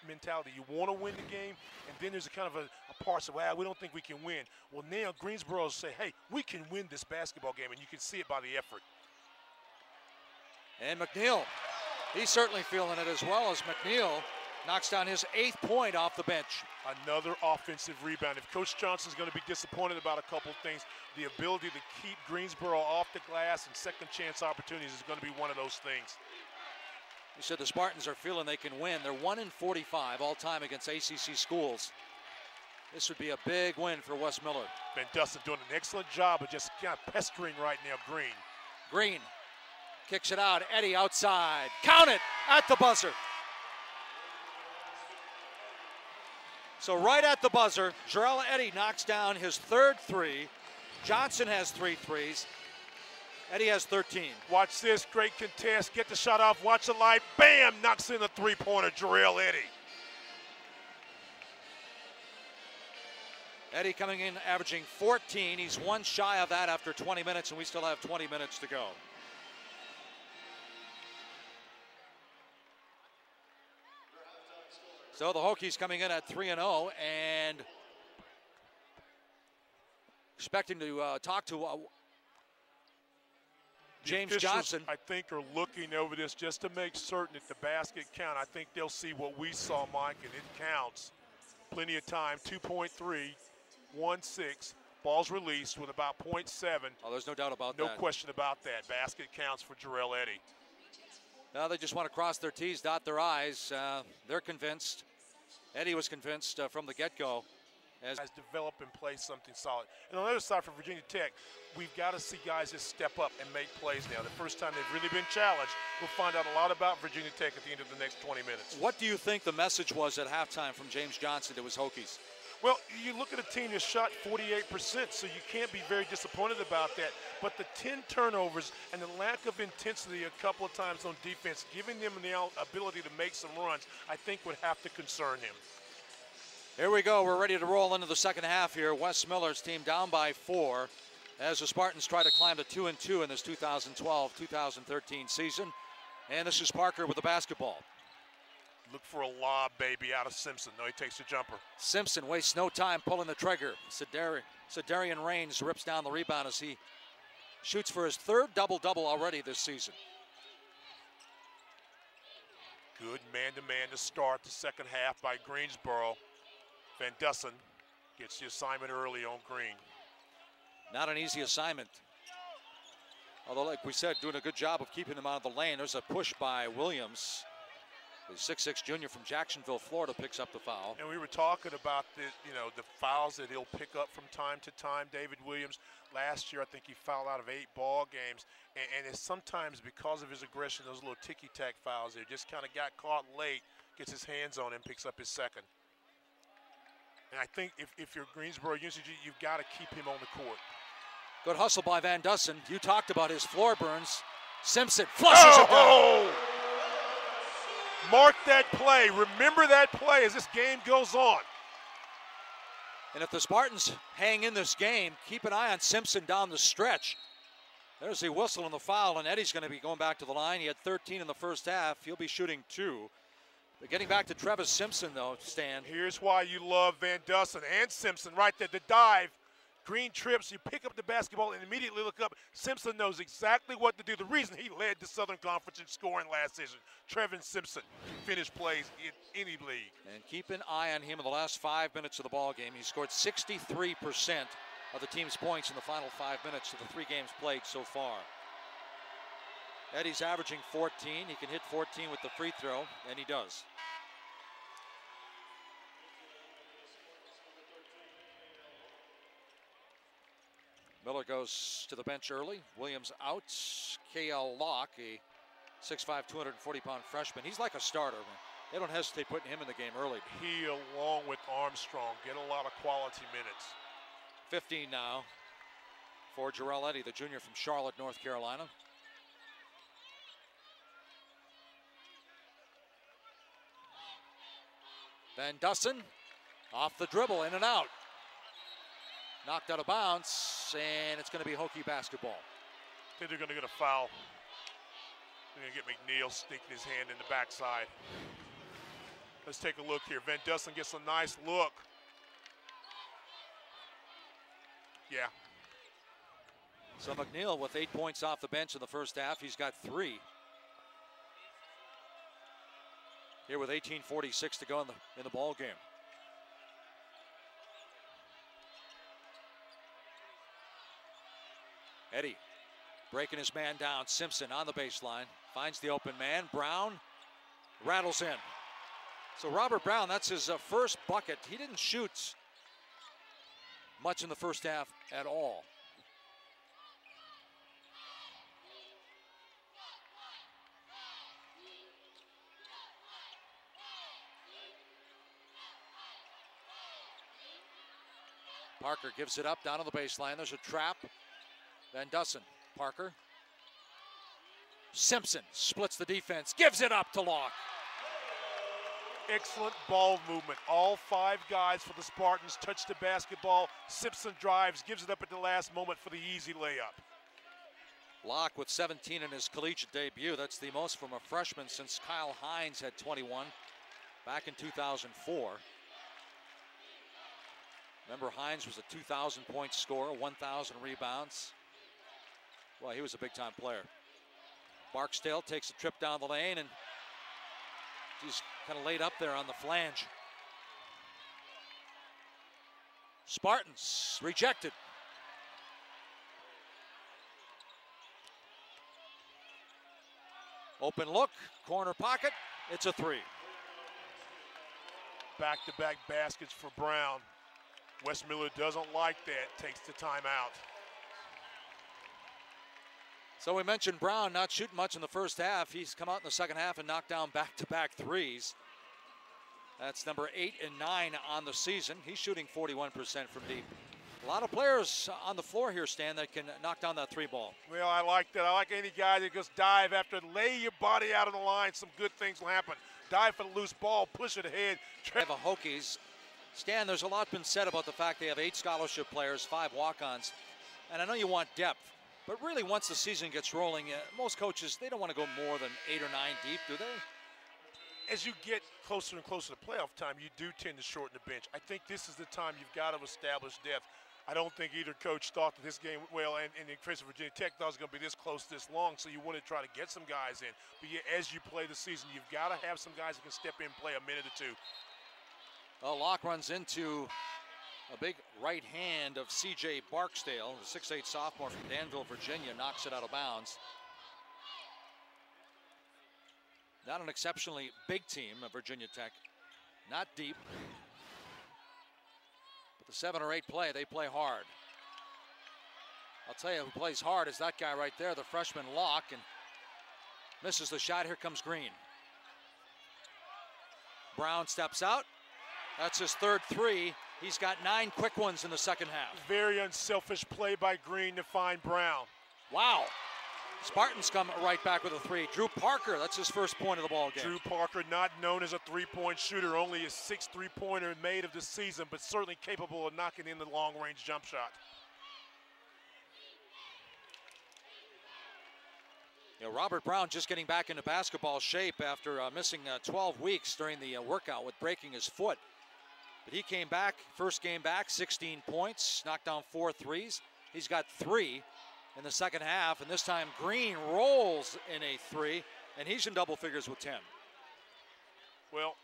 mentality, you want to win the game, and then there's a kind of a part of, well, we don't think we can win. Well, now Greensboro say, hey, we can win this basketball game, and you can see it by the effort.
And McNeil, he's certainly feeling it as well, as McNeil knocks down his 8th point off the bench.
Another offensive rebound. If Coach Johnson's going to be disappointed about a couple of things, the ability to keep Greensboro off the glass and second chance opportunities is going to be one of those things.
He said the Spartans are feeling they can win. They're 1-45 all time against ACC schools. This would be a big win for Wes Miller.
Van Dusen doing an excellent job of just kind of pestering right now Green.
Green kicks it out. Eddie outside. Count it at the buzzer. So right at the buzzer, Jarrell Eddie knocks down his 3rd three. Johnson has 3 threes. Eddie has 13.
Watch this, great contest. Get the shot off, watch the light. Bam, knocks in a three-pointer, Jarrell Eddie.
Eddie coming in averaging 14. He's one shy of that after 20 minutes, and we still have 20 minutes to go. So the Hokies coming in at 3-0 and expecting to talk to James Johnson.
I think are looking over this just to make certain that the basket count. I think they'll see what we saw, Mike, and it counts. Plenty of time, 2.3, 1-6. Ball's released with about 0.7.
Oh, there's no doubt about
that.
that.
No question about that. Basket counts for Jarrell Eddy.
Now they just want to cross their T's, dot their I's. They're convinced. Eddie was convinced from the get-go.
Has developed and play something solid. And on the other side for Virginia Tech, we've got to see guys just step up and make plays now. The first time they've really been challenged. We'll find out a lot about Virginia Tech at the end of the next 20 minutes.
What do you think the message was at halftime from James Johnson to his Hokies?
Well, you look at a team that shot 48%, so you can't be very disappointed about that. But the 10 turnovers and the lack of intensity a couple of times on defense, giving them the ability to make some runs, I think would have to concern him.
Here we go. We're ready to roll into the second half here. Wes Miller's team down by 4 as the Spartans try to climb to 2-2 in this 2012-2013 season. And this is Parker with the basketball.
Look for a lob, baby, out of Simpson. No, he takes the jumper.
Simpson wastes no time pulling the trigger. Sedarian Raines rips down the rebound as he shoots for his third double-double already this season.
Good man-to-man to start the second half by Greensboro. Van Dussen gets the assignment early on Green.
Not an easy assignment. Although, like we said, doing a good job of keeping him out of the lane. There's a push by Williams. The 6'6" junior from Jacksonville, Florida, picks up the foul.
And we were talking about the fouls that he'll pick up from time to time. David Williams, last year, I think he fouled out of 8 ball games. And it's sometimes because of his aggression, those little ticky-tack fouls there, just kind of got caught late, gets his hands on him, picks up his second. And I think if you're Greensboro UNCG, you've got to keep him on the court.
Good hustle by Van Dussen. You talked about his floor burns. Simpson flushes it down.
Mark that play. Remember that play as this game goes on.
And if the Spartans hang in this game, keep an eye on Simpson down the stretch. There's the whistle and the foul, and Eddie's going to be going back to the line. He had 13 in the first half. He'll be shooting 2. But getting back to Travis Simpson, though, Stan.
Here's why you love Van Dussen and Simpson right there. The dive, Green trips, you pick up the basketball and immediately look up. Simpson knows exactly what to do. The reason he led the Southern Conference in scoring last season. Trevin Simpson can finish plays in any league.
And keep an eye on him in the last 5 minutes of the ball game. He scored 63% of the team's points in the final 5 minutes of the 3 games played so far. Eddie's averaging 14. He can hit 14 with the free throw, and he does. Miller goes to the bench early. Williams out. K.L. Locke, a 6'5", 240-pound freshman. He's like a starter. They don't hesitate putting him in the game early.
He, along with Armstrong, get a lot of quality minutes.
15 now for Jarrell Eddy, the junior from Charlotte, North Carolina. Van Dussen off the dribble, in and out. Knocked out of bounds, and it's going to be Hokie basketball.
I think they're going to get a foul. They're going to get McNeil sneaking his hand in the backside. Let's take a look here. Van Dussen gets a nice look. Yeah.
So McNeil with 8 points off the bench in the first half. He's got 3. Here with 18:46 to go in the ball game. Eddy breaking his man down. Simpson on the baseline. Finds the open man. Brown rattles in. So Robert Brown, that's his first bucket. He didn't shoot much in the first half at all. Parker gives it up down on the baseline. There's a trap. Van Dussen, Parker. Simpson splits the defense, gives it up to Locke.
Excellent ball movement. All 5 guys for the Spartans touch the basketball. Simpson drives, gives it up at the last moment for the easy layup.
Locke with 17 in his collegiate debut. That's the most from a freshman since Kyle Hines had 21 back in 2004. Remember, Hines was a 2,000-point scorer, 1,000 rebounds. Well, he was a big-time player. Barksdale takes a trip down the lane, and he's kind of laid up there on the flange. Spartans rejected. Open look, corner pocket, it's a 3.
Back-to-back baskets for Brown. Westmiller doesn't like that, takes the timeout.
So we mentioned Brown not shooting much in the first half. He's come out in the second half and knocked down back-to-back threes. That's number 8 and 9 on the season. He's shooting 41% from deep. A lot of players on the floor here, Stan, that can knock down that 3 ball.
Well, I like that. I like any guy that just dive after, lay your body out on the line. Some good things will happen. Dive for the loose ball, push it ahead.
Have a Hokies. Stan, there's a lot been said about the fact they have 8 scholarship players, 5 walk-ons. And I know you want depth, but really once the season gets rolling, most coaches, they don't want to go more than 8 or 9 deep, do they?
As you get closer and closer to playoff time, you do tend to shorten the bench. I think this is the time you've got to establish depth. I don't think either coach thought that this game, well, and in the case of Virginia Tech, thought it was going to be this close, this long, so you want to try to get some guys in. But yeah, as you play the season, you've got to have some guys that can step in and play a minute or 2.
Well, Locke runs into a big right hand of C.J. Barksdale, the 6'8 sophomore from Danville, Virginia, knocks it out of bounds. Not an exceptionally big team of Virginia Tech, not deep. But the 7 or 8 play, they play hard. I'll tell you who plays hard is that guy right there, the freshman Locke, and misses the shot. Here comes Green. Brown steps out. That's his 3rd 3. He's got 9 quick ones in the second half.
Very unselfish play by Green to find Brown.
Wow. Spartans come right back with a 3. Drew Parker, that's his first point of the ball game.
Drew Parker, not known as a 3-point shooter, only his 6th 3-pointer made of the season, but certainly capable of knocking in the long-range jump shot.
You know, Robert Brown just getting back into basketball shape after missing 12 weeks during the workout with breaking his foot. But he came back, first game back, 16 points, knocked down 4 threes. He's got 3 in the second half, and this time Green rolls in a 3, and he's in double figures with 10.
Well,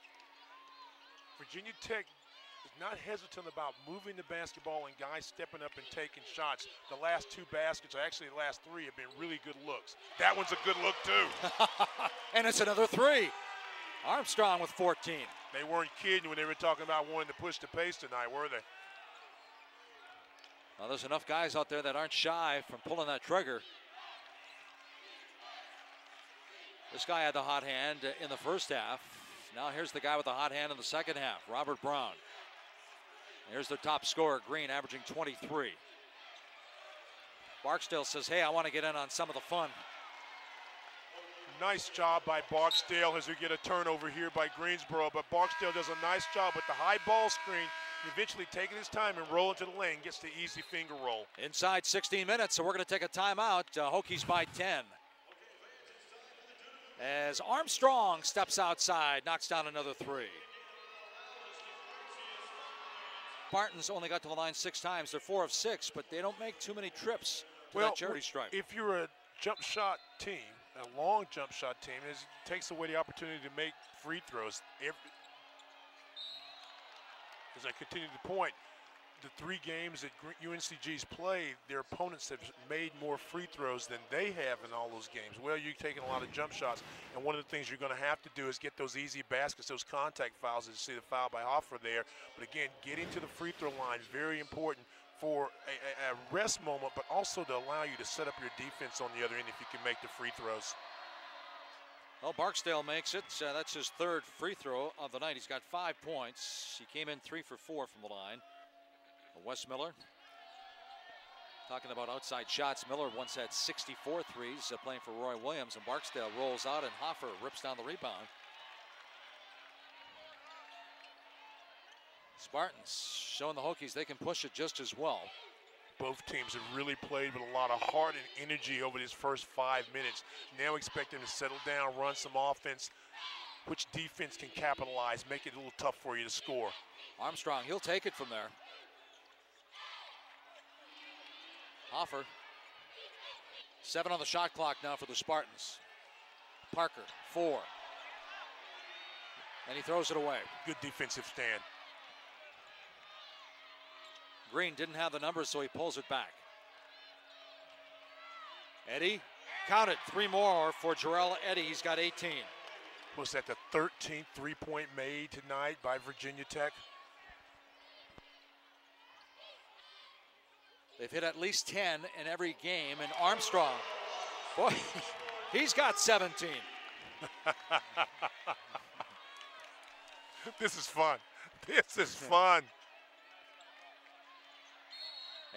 Virginia Tech is not hesitant about moving the basketball and guys stepping up and taking shots. The last 2 baskets, or actually the last 3, have been really good looks. That one's a good look too.
And it's another 3. Armstrong with 14.
They weren't kidding when they were talking about wanting to push the pace tonight, were they?
Well, there's enough guys out there that aren't shy from pulling that trigger. This guy had the hot hand in the first half. Now here's the guy with the hot hand in the second half, Robert Brown. Here's their top scorer, Green, averaging 23. Barksdale says, hey, I want to get in on some of the fun.
Nice job by Barksdale as we get a turnover here by Greensboro, but Barksdale does a nice job with the high ball screen, eventually taking his time and rolling to the lane, gets the easy finger roll.
Inside 16 minutes, so we're going to take a timeout. Hokies by 10. As Armstrong steps outside, knocks down another 3. Spartans only got to the line 6 times. They're 4 of 6, but they don't make too many trips to that charity stripe.
If you're a jump shot team, a long jump shot team, it takes away the opportunity to make free throws. As I continue to point, the 3 games that UNCG's played, their opponents have made more free throws than they have in all those games. Well, you're taking a lot of jump shots, and one of the things you're going to have to do is get those easy baskets, those contact fouls. As you see the foul by Hoffer there. But again, getting to the free throw line, very important for a rest moment, but also to allow you to set up your defense on the other end if you can make the free throws.
Well, Barksdale makes it. That's his 3rd free throw of the night. He's got 5 points. He came in 3 for 4 from the line. Wes Miller, talking about outside shots, Miller once had 64 threes playing for Roy Williams, and Barksdale rolls out and Hoffer rips down the rebound. Spartans showing the Hokies they can push it just as well.
Both teams have really played with a lot of heart and energy over these first 5 minutes. Now expect them to settle down, run some offense, which defense can capitalize, make it a little tough for you to score.
Armstrong, he'll take it from there. Hoffer. 7 on the shot clock now for the Spartans. Parker, 4. And he throws it away.
Good defensive stand.
Green didn't have the numbers, so he pulls it back. Eddy, count it, 3 more for Jarrell Eddy. He's got 18.
Was that the 13th three-point made tonight by Virginia Tech?
They've hit at least 10 in every game, and Armstrong, boy, he's got 17.
This is fun. This is fun.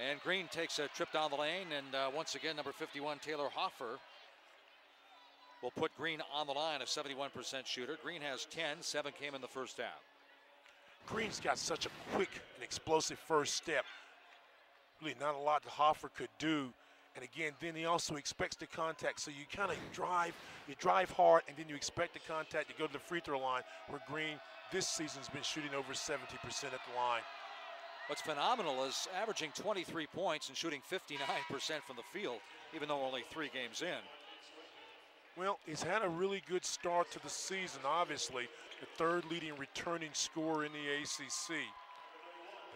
And Green takes a trip down the lane, and once again, number 51, Taylor Hoffer, will put Green on the line, a 71% shooter. Green has 10, 7 came in the first half.
Green's got such a quick and explosive first step. Really not a lot that Hoffer could do. And again, then he also expects the contact. So you kind of drive hard, and then you expect the contact to go to the free throw line, where Green this season's been shooting over 70% at the line.
What's phenomenal is averaging 23 points and shooting 59% from the field, even though only 3 games in.
Well, he's had a really good start to the season, obviously. The 3rd leading returning scorer in the ACC.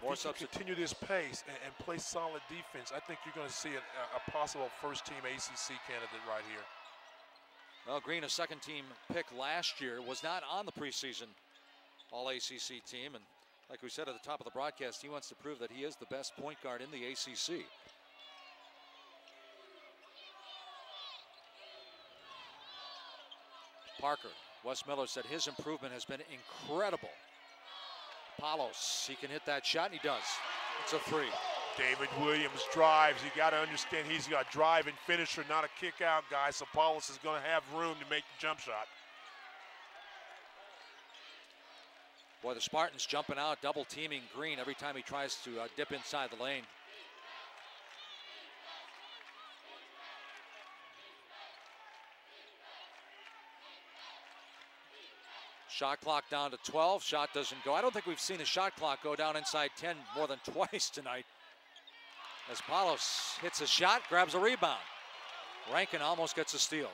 If you continue this pace and play solid defense, I think you're going to see a possible first-team ACC candidate right here.
Well, Green, a second-team pick last year, was not on the preseason All-ACC team. And like we said at the top of the broadcast, he wants to prove that he is the best point guard in the ACC. Parker, Wes Miller said his improvement has been incredible. Palos, he can hit that shot, and he does. It's a 3.
David Williams drives. You got to understand he's got drive and finisher, not a kick-out guy, so Palos is going to have room to make the jump shot.
Boy, the Spartans jumping out, double-teaming Green every time he tries to dip inside the lane. Shot clock down to 12. Shot doesn't go. I don't think we've seen the shot clock go down inside 10 more than twice tonight. As Palos hits a shot, grabs a rebound. Rankin almost gets a steal.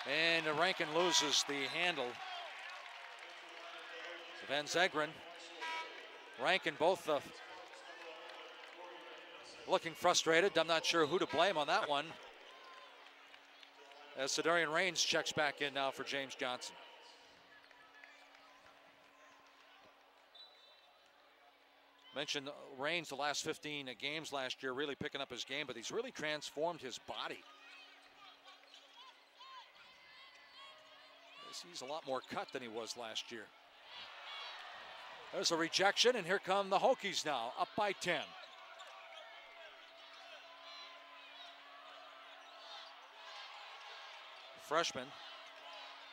And Rankin loses the handle. Van Zegren, Rankin both looking frustrated. I'm not sure who to blame on that one. As Sedarian Raines checks back in now for James Johnson. Mentioned Raines the last 15 games last year, really picking up his game, but he's really transformed his body. He's a lot more cut than he was last year. There's a rejection, and here come the Hokies now, up by 10. Freshman.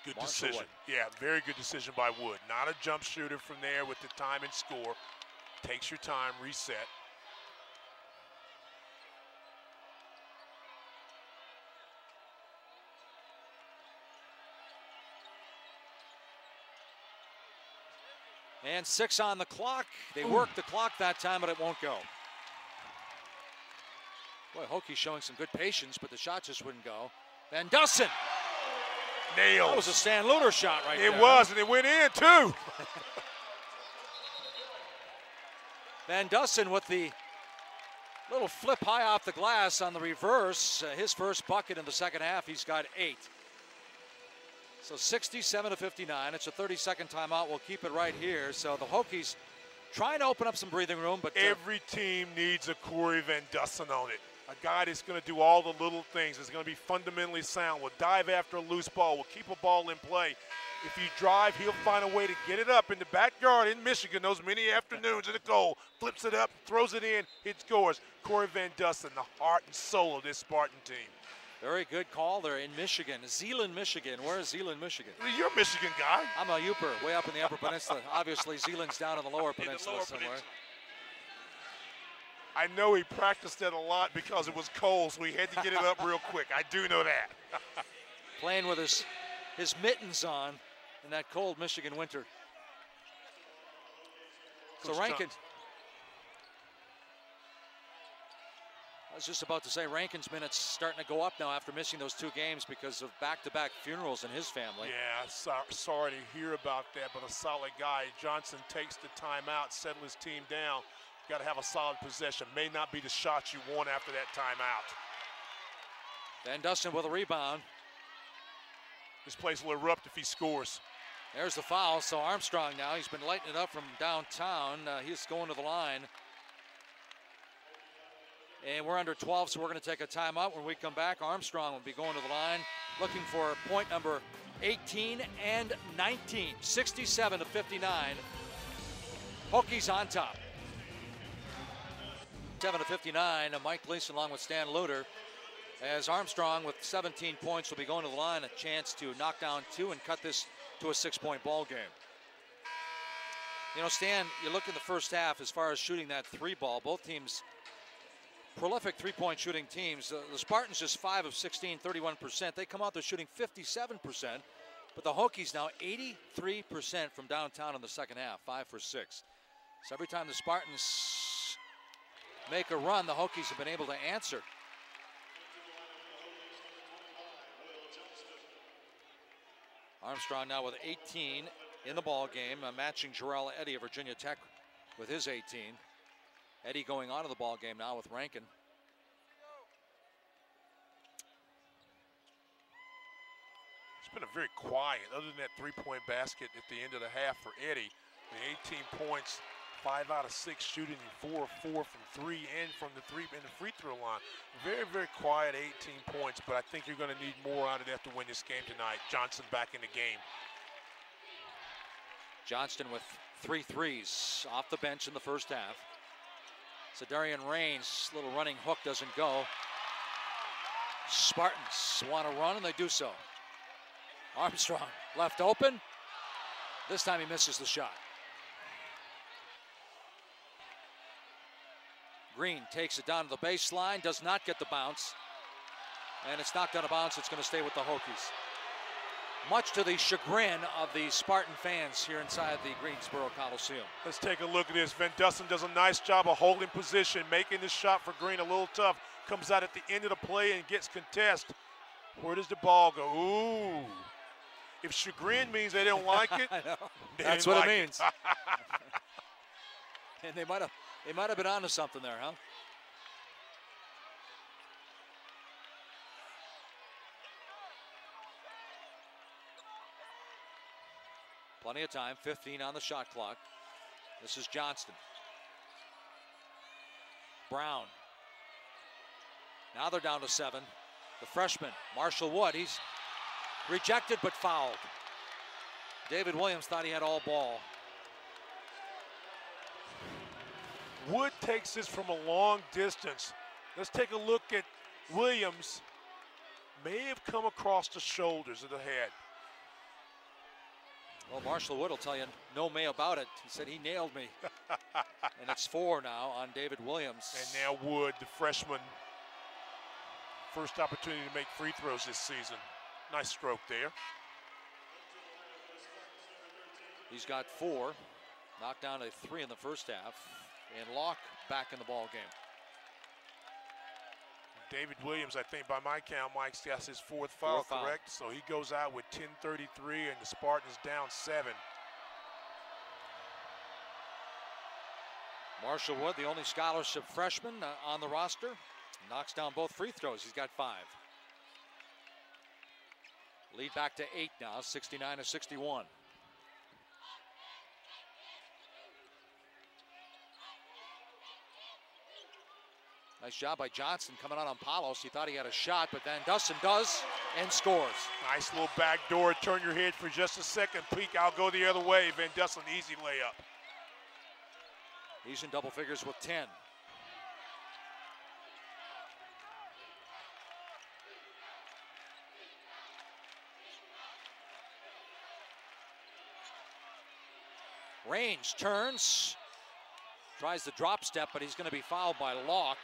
Good decision. Yeah, very good decision by Wood. Not a jump shooter from there with the time and score. Takes your time, reset.
And 6 on the clock. They worked the clock that time, but it won't go. Boy, Hokie showing some good patience, but the shot just wouldn't go. Van Dussen.
Nails.
That was a Stan Luter shot right there.
It was, and it went in, too.
Van Dussen with the little flip high off the glass on the reverse. His first bucket in the second half. He's got 8. So 67-59. It's a 30-second timeout. We'll keep it right here. So the Hokies trying to open up some breathing room, but
every team needs a Corey Van Dussen on it. A guy that's going to do all the little things. Is going to be fundamentally sound. Will dive after a loose ball. Will keep a ball in play. If you drive, he'll find a way to get it up in the backyard in Michigan those many afternoons in the cold. Flips it up, throws it in, hit scores. Corey Van Dussen, the heart and soul of this Spartan team.
Very good call there in Michigan. Zeeland, Michigan. Where is Zeeland, Michigan?
You're a Michigan guy.
I'm a Yooper, way up in the Upper Peninsula. Obviously, Zeeland's down in the Lower Peninsula somewhere.
I know he practiced it a lot because it was cold, so he had to get it up real quick. I do know that.
Playing with his mittens on in that cold Michigan winter. So Rankin. I was just about to say Rankin's minutes starting to go up now after missing those 2 games because of back-to-back funerals in his family.
Yeah, sorry to hear about that, but a solid guy. Johnson takes the timeout, settle his team down. Got to have a solid possession. May not be the shot you want after that timeout.
Van Dusen with a rebound.
This place will erupt if he scores.
There's the foul, so Armstrong now, he's been lighting it up from downtown. He's going to the line. And we're under 12, so we're going to take a timeout. When we come back, Armstrong will be going to the line, looking for point number 18 and 19, 67 to 59. Hokies on top. 7 to 59, Mike Gleason along with Stan Luter. As Armstrong with 17 points will be going to the line, a chance to knock down 2 and cut this to a 6-point ball game. You know, Stan, you look in the first half as far as shooting that 3 ball, both teams prolific 3-point shooting teams. The Spartans just 5 of 16, 31%. They come out there shooting 57%, but the Hokies now 83% from downtown in the second half, 5 for 6. So every time the Spartans make a run, the Hokies have been able to answer. Armstrong now with 18 in the ball game, matching Jarrell Eddy of Virginia Tech with his 18. Eddy going on to the ball game now with Rankin.
It's been a very quiet, other than that 3-point basket at the end of the half for Eddy. The 18 points, 5 out of 6 shooting, 4 of 4 from 3 and from the free throw line. Very, very quiet 18 points, but I think you're going to need more out of that to win this game tonight. Johnson back in the game.
Johnston with 3 threes off the bench in the first half. Darian Raines, little running hook doesn't go. Spartans want to run, and they do so. Armstrong left open. This time he misses the shot. Green takes it down to the baseline, does not get the bounce. And it's knocked out of bounds. It's going to stay with the Hokies. Much to the chagrin of the Spartan fans here inside the Greensboro Coliseum.
Let's take a look at this. Van Dusen does a nice job of holding position, making this shot for Green a little tough. Comes out at the end of the play and gets contest. Where does the ball go? Ooh. If chagrin means they don't like it,
that's what it means. And they might have been onto something there, huh? Plenty of time, 15 on the shot clock. This is Johnston. Brown. Now they're down to 7. The freshman, Marshall Wood, he's rejected but fouled. David Williams thought he had all ball.
Wood takes this from a long distance. Let's take a look at Williams. May have come across the shoulders of the head.
Well, Marshall Wood will tell you no may about it. He said he nailed me. And it's 4 now on David Williams.
And now Wood, the freshman, first opportunity to make free throws this season. Nice stroke there.
He's got 4. Knocked down to 3 in the first half. And Locke back in the ball game.
David Williams, I think by my count, Mike, that's his 4th foul, correct? So he goes out with 10:33 and the Spartans down 7.
Marshall Wood, the only scholarship freshman on the roster, knocks down both free throws. He's got 5. Lead back to 8 now, 69-61. Nice job by Johnson coming out on Palos. He thought he had a shot, but Van Dusen does and scores.
Nice little back door. Turn your head for just a second. Peek, I'll go the other way. Van Dusen, easy layup.
He's in double figures with 10. Raines turns, tries the drop step, but he's going to be fouled by Locke.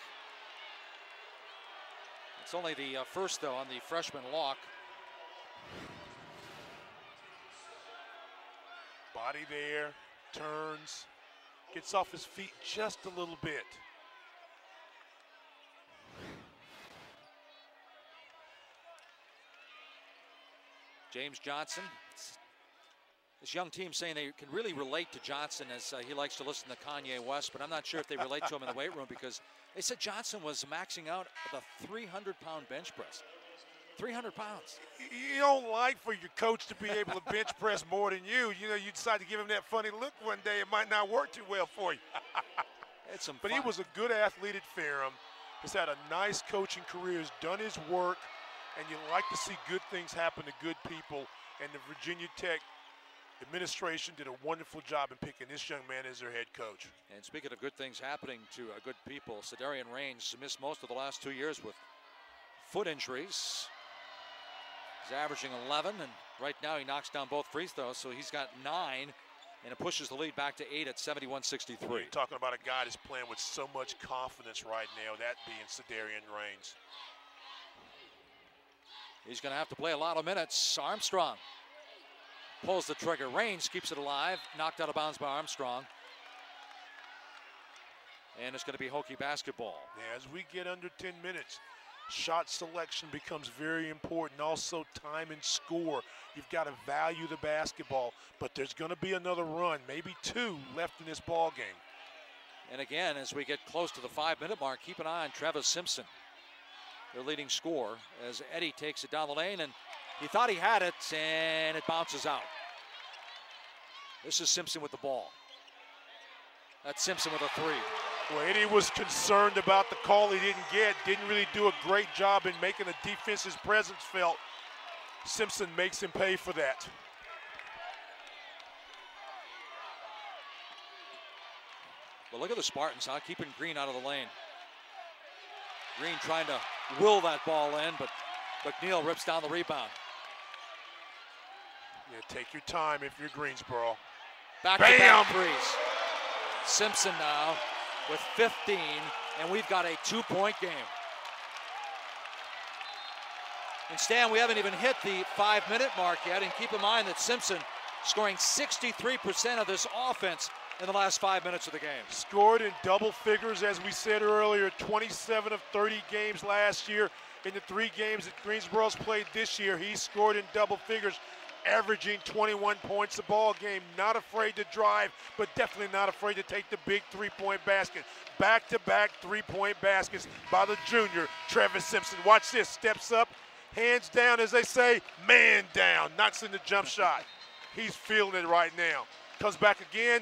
It's only the first, though, on the freshman Locke.
Body there, turns, gets off his feet just a little bit.
James Johnson. This young team saying they can really relate to Johnson as he likes to listen to Kanye West, but I'm not sure if they relate to him in the weight room because they said Johnson was maxing out the 300-pound bench press. 300 pounds.
You don't like for your coach to be able to bench press more than you. You know, you decide to give him that funny look one day, it might not work too well for you.
It's some
but
fun.
He was a good athlete at Ferrum. He's had a nice coaching career, has done his work, and you like to see good things happen to good people. And the Virginia Tech administration did a wonderful job in picking this young man as their head coach.
And speaking of good things happening to good people, Sedarian Raines missed most of the last 2 years with foot injuries. He's averaging 11, and right now he knocks down both free throws, so he's got 9, and it pushes the lead back to 8 at 71-63.
You're talking about a guy that's playing with so much confidence right now, that being Sedarian Raines.
He's going to have to play a lot of minutes. Armstrong pulls the trigger. Raines keeps it alive, knocked out of bounds by Armstrong. And it's going to be Hokie basketball.
Yeah, as we get under 10 minutes, shot selection becomes very important. Also, time and score. You've got to value the basketball, but there's going to be another run, maybe 2 left in this ball game.
And again, as we get close to the 5-minute mark, keep an eye on Travis Simpson, their leading scorer, as Eddie takes it down the lane, and he thought he had it, and it bounces out. This is Simpson with the ball. That's Simpson with a 3.
Well, Eddie was concerned about the call he didn't get. Didn't really do a great job in making the defense's presence felt. Simpson makes him pay for that.
Well, look at the Spartans, huh? Keeping Green out of the lane. Green trying to will that ball in, but McNeil rips down the rebound.
Yeah, take your time if you're Greensboro.
Back-to-back threes. Simpson now with 15, and we've got a 2-point game. And Stan, we haven't even hit the 5-minute mark yet, and keep in mind that Simpson scoring 63% of this offense in the last 5 minutes of the game.
Scored in double figures, as we said earlier, 27 of 30 games last year. In the 3 games that Greensboro's played this year, he scored in double figures, averaging 21 points a ball game. Not afraid to drive, but definitely not afraid to take the big 3-point basket. Back-to-back 3-point baskets by the junior, Travis Simpson. Watch this, steps up, hands down, as they say, man down. Knocks in the jump shot. He's feeling it right now. Comes back again,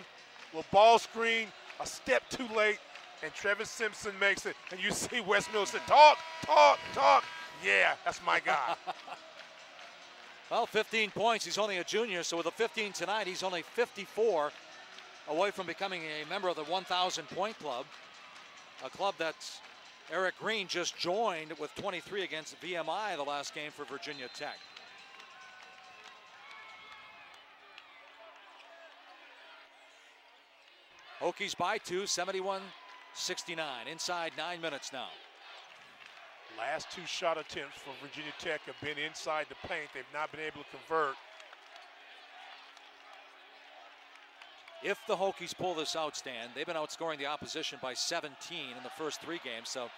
little ball screen, a step too late, and Travis Simpson makes it. And you see Wes Miller say, talk, talk, talk. Yeah, that's my guy.
Well, 15 points. He's only a junior, so with a 15 tonight, he's only 54 away from becoming a member of the 1,000-point club, a club that Eric Green just joined with 23 against VMI the last game for Virginia Tech. Hokies by 2, 71-69. Inside 9 minutes now.
Last 2 shot attempts for Virginia Tech have been inside the paint. They've not been able to convert.
If the Hokies pull this out, Stan, they've been outscoring the opposition by 17 in the first 3 games, so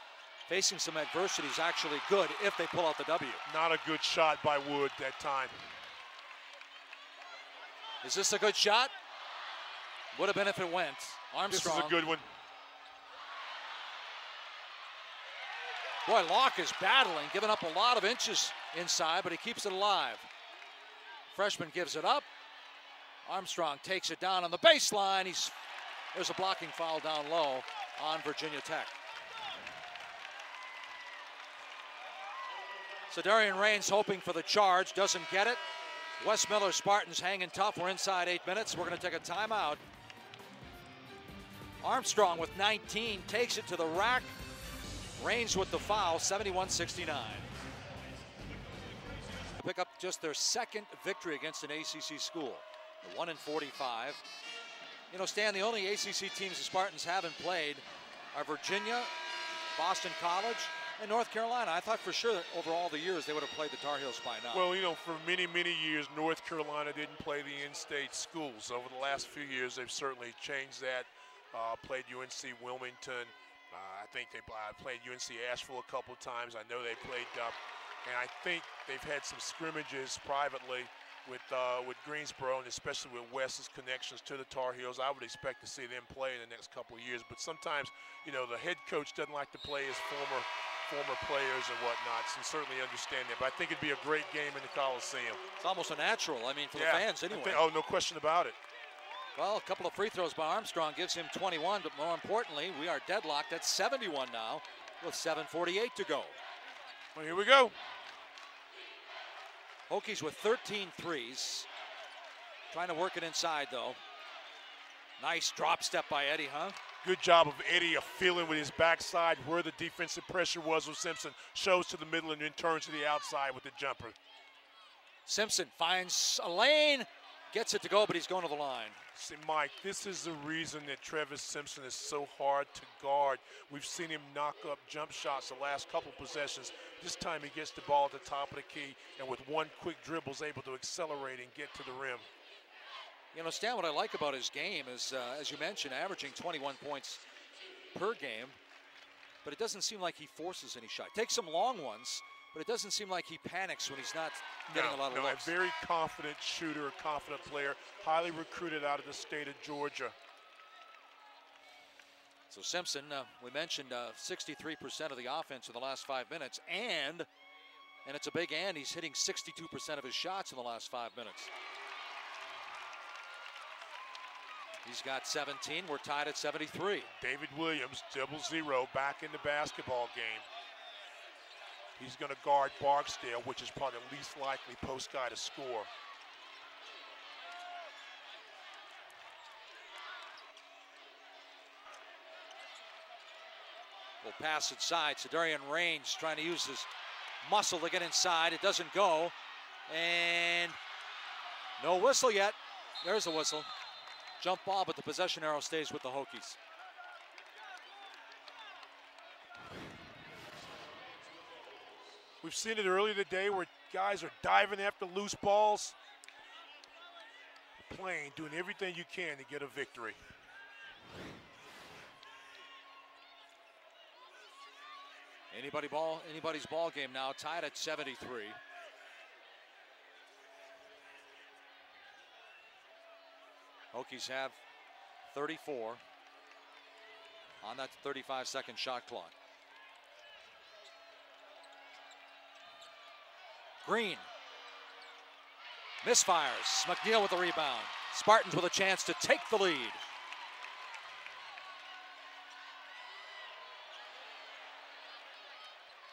facing some adversity is actually good if they pull out the W.
Not a good shot by Wood that time.
Is this a good shot? Would have been if it went. Armstrong.
This is a good one.
Boy, Locke is battling, giving up a lot of inches inside, but he keeps it alive. Freshman gives it up. Armstrong takes it down on the baseline. There's a blocking foul down low on Virginia Tech. Sedarian Raines hoping for the charge, doesn't get it. Wes Miller Spartans hanging tough. We're inside 8 minutes. We're going to take a timeout. Armstrong with 19 takes it to the rack. Raines with the foul, 71-69. Pick up just their 2nd victory against an ACC school. 1-45. You know, Stan, the only ACC teams the Spartans haven't played are Virginia, Boston College, and North Carolina. I thought for sure that over all the years they would have played the Tar Heels by now.
Well, you know, for many, many years, North Carolina didn't play the in-state schools. Over the last few years, they've certainly changed that. Played UNC Wilmington. I think they played UNC Asheville a couple of times. I know they played, and I think they've had some scrimmages privately with Greensboro, and especially with Wes's connections to the Tar Heels. I would expect to see them play in the next couple of years. But sometimes, you know, the head coach doesn't like to play his former players and whatnot, so certainly understand that. But I think it'd be a great game in the Coliseum.
It's almost a natural, I mean, for the fans anyway.
Oh, no question about it.
Well, a couple of free throws by Armstrong gives him 21, but more importantly, we are deadlocked at 71 now with 7:48 to go.
Well, here we go.
Hokies with 13 threes. Trying to work it inside, though. Nice drop step by Eddie, huh?
Good job of Eddie of feeling with his backside where the defensive pressure was with Simpson. Shows to the middle and then turns to the outside with the jumper.
Simpson finds a lane. Gets it to go, but he's going to the line.
See, Mike, this is the reason that Travis Simpson is so hard to guard. We've seen him knock up jump shots the last couple possessions. This time he gets the ball at the top of the key, and with one quick dribble is able to accelerate and get to the rim.
You know, Stan, what I like about his game is, as you mentioned, averaging 21 points per game, but it doesn't seem like he forces any shot. Takes some long ones, but it doesn't seem like he panics when he's not getting a lot of looks.
A very confident shooter, a confident player, highly recruited out of the state of Georgia.
So Simpson, we mentioned 63% of the offense in the last 5 minutes, and it's a big and, he's hitting 62% of his shots in the last 5 minutes. He's got 17, we're tied at 73.
David Williams, 0-0, back in the basketball game. He's going to guard Barksdale, which is probably the least likely post guy to score.
We'll pass inside. Sedarian Raines trying to use his muscle to get inside. It doesn't go. And no whistle yet. There's a whistle. Jump ball, but the possession arrow stays with the Hokies.
We've seen it earlier today where guys are diving after loose balls. Playing, doing everything you can to get a victory.
Anybody's ball game now, tied at 73. Hokies have 34 on that 35-second shot clock. Green misfires. McNeil with the rebound. Spartans with a chance to take the lead.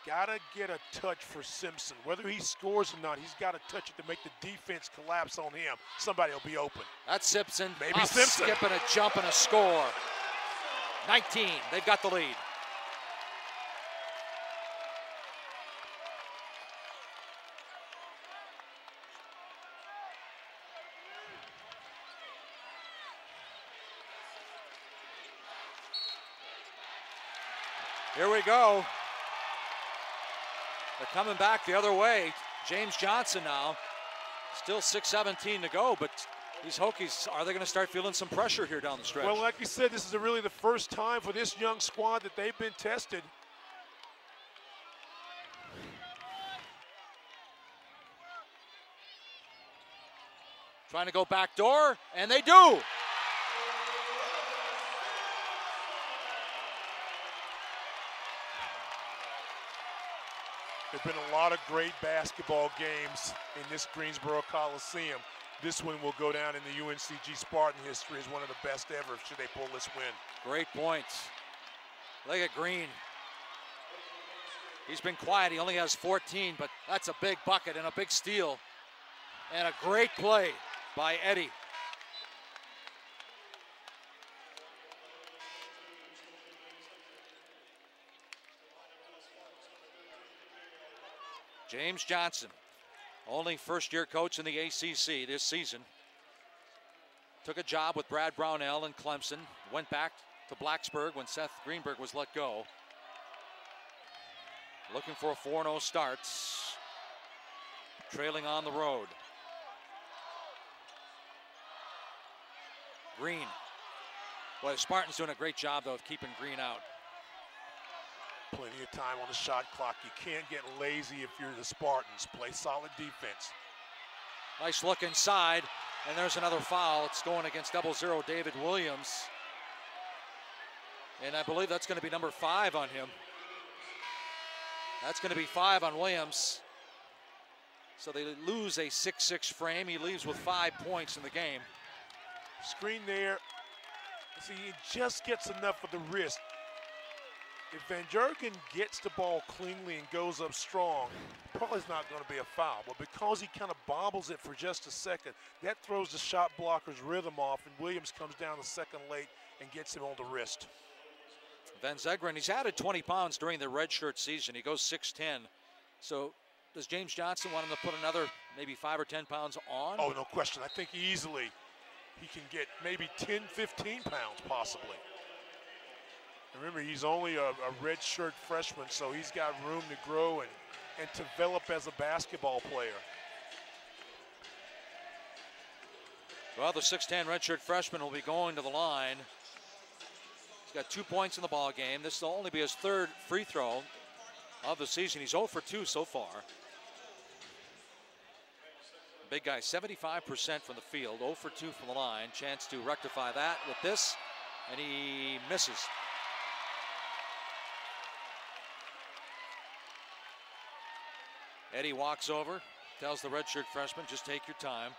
Gotta get a touch for Simpson. Whether he scores or not, he's got to touch it to make the defense collapse on him. Somebody will be open.
That's Simpson.
Maybe Simpson.
Skip and a jump and a score. 19. They've got the lead. Here we go. They're coming back the other way. James Johnson now. Still 6:17 to go, but these Hokies, are they going to start feeling some pressure here down the stretch?
Well, like you said, this is really the first time for this young squad that they've been tested.
Trying to go back door, and they do.
There have been a lot of great basketball games in this Greensboro Coliseum. This one will go down in the UNCG Spartan history as one of the best ever should they pull this win.
Great points. Look at Green. He's been quiet. He only has 14, but that's a big bucket and a big steal. And a great play by Eddie. James Johnson, only first-year coach in the ACC this season. took a job with Brad Brownell in Clemson, went back to Blacksburg when Seth Greenberg was let go. Looking for a 4-0 start, trailing on the road. Green. Boy, the Spartans doing a great job, though, of keeping Green out.
Plenty of time on the shot clock. You can't get lazy if you're the Spartans. Play solid defense.
Nice look inside, and there's another foul. It's going against 0-0 David Williams. And I believe that's going to be number 5 on him. That's going to be 5 on Williams. So they lose a 6-6 frame. He leaves with 5 points in the game.
Screen there. See, he just gets enough of the wrist. If Van Jurgen gets the ball cleanly and goes up strong, probably it's not going to be a foul. But because he kind of bobbles it for just a second, that throws the shot blocker's rhythm off, and Williams comes down the second late and gets him on the wrist.
Van Zegeren, he's added 20 pounds during the redshirt season. He goes 6'10". So does James Johnson want him to put another maybe 5 or 10 pounds on?
Oh, no question. I think easily he can get maybe 10, 15 pounds possibly. Remember, he's only a redshirt freshman, so he's got room to grow and develop as a basketball player.
Well, the 6'10 redshirt freshman will be going to the line. He's got 2 points in the ball game. This will only be his 3rd free throw of the season. He's 0 for 2 so far. Big guy, 75% from the field, 0 for 2 from the line. Chance to rectify that with this, and he misses. Eddie walks over, tells the redshirt freshman, just take your time.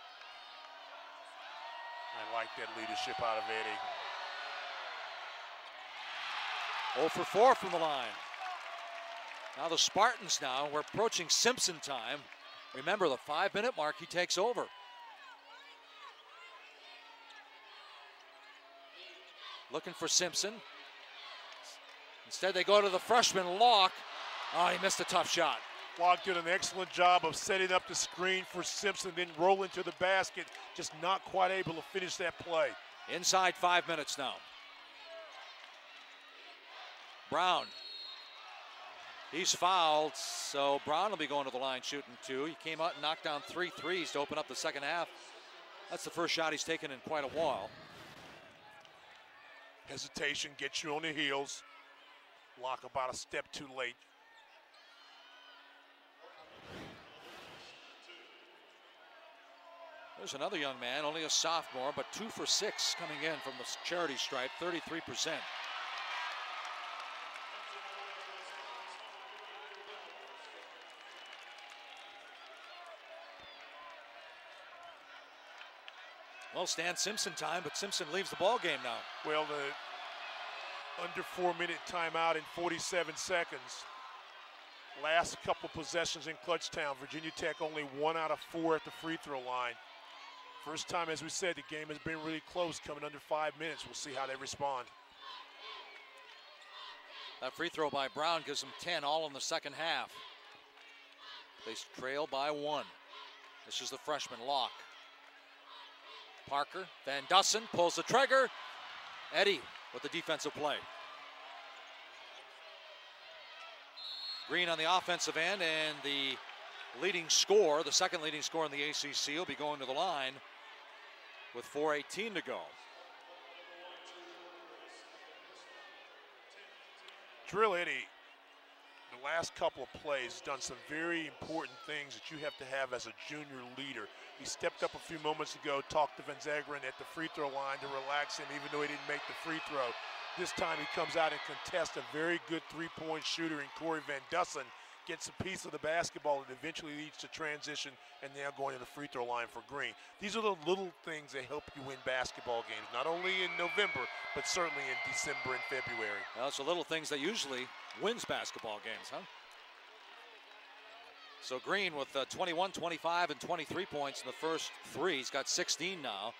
I like that leadership out of Eddie.
0 for 4 from the line. Now the Spartans now, we're approaching Simpson time. Remember, the 5-minute mark, he takes over. Looking for Simpson. Instead, they go to the freshman, Locke. Oh, he missed a tough shot.
Locke did an excellent job of setting up the screen for Simpson, then roll into the basket, just not quite able to finish that play.
Inside 5 minutes now. Brown. He's fouled, so Brown will be going to the line shooting 2. He came out and knocked down 3 threes to open up the second half. That's the first shot he's taken in quite a while.
Hesitation gets you on the heels. Locke about a step too late.
There's another young man, only a sophomore, but 2 for 6 coming in from the charity stripe, 33%. Well, Stan Simpson time, but Simpson leaves the ball game now.
Well, the under 4-minute timeout in 47 seconds. Last couple possessions in Clutchtown. Virginia Tech only 1 out of 4 at the free throw line. First time, as we said, the game has been really close, coming under 5 minutes. We'll see how they respond.
That free throw by Brown gives them 10 all in the second half. They trail by 1. This is the freshman, Locke. Parker, Van Dussen pulls the trigger. Eddie with the defensive play. Green on the offensive end, and the leading scorer, the second leading scorer in the ACC, will be going to the line with 4:18 to go.
Drill Eddie, the last couple of plays, done some very important things that you have to have as a junior leader. He stepped up a few moments ago, talked to Van Zegeren at the free throw line to relax him, even though he didn't make the free throw. This time he comes out and contests a very good three-point shooter in Corey Van Dussen, gets a piece of the basketball that eventually leads to transition, and now going to the free throw line for Green. These are the little things that help you win basketball games, not only in November, but certainly in December and February.
Well, it's the little things that usually wins basketball games, huh? So Green with 21, 25, and 23 points in the first 3. He's got 16 now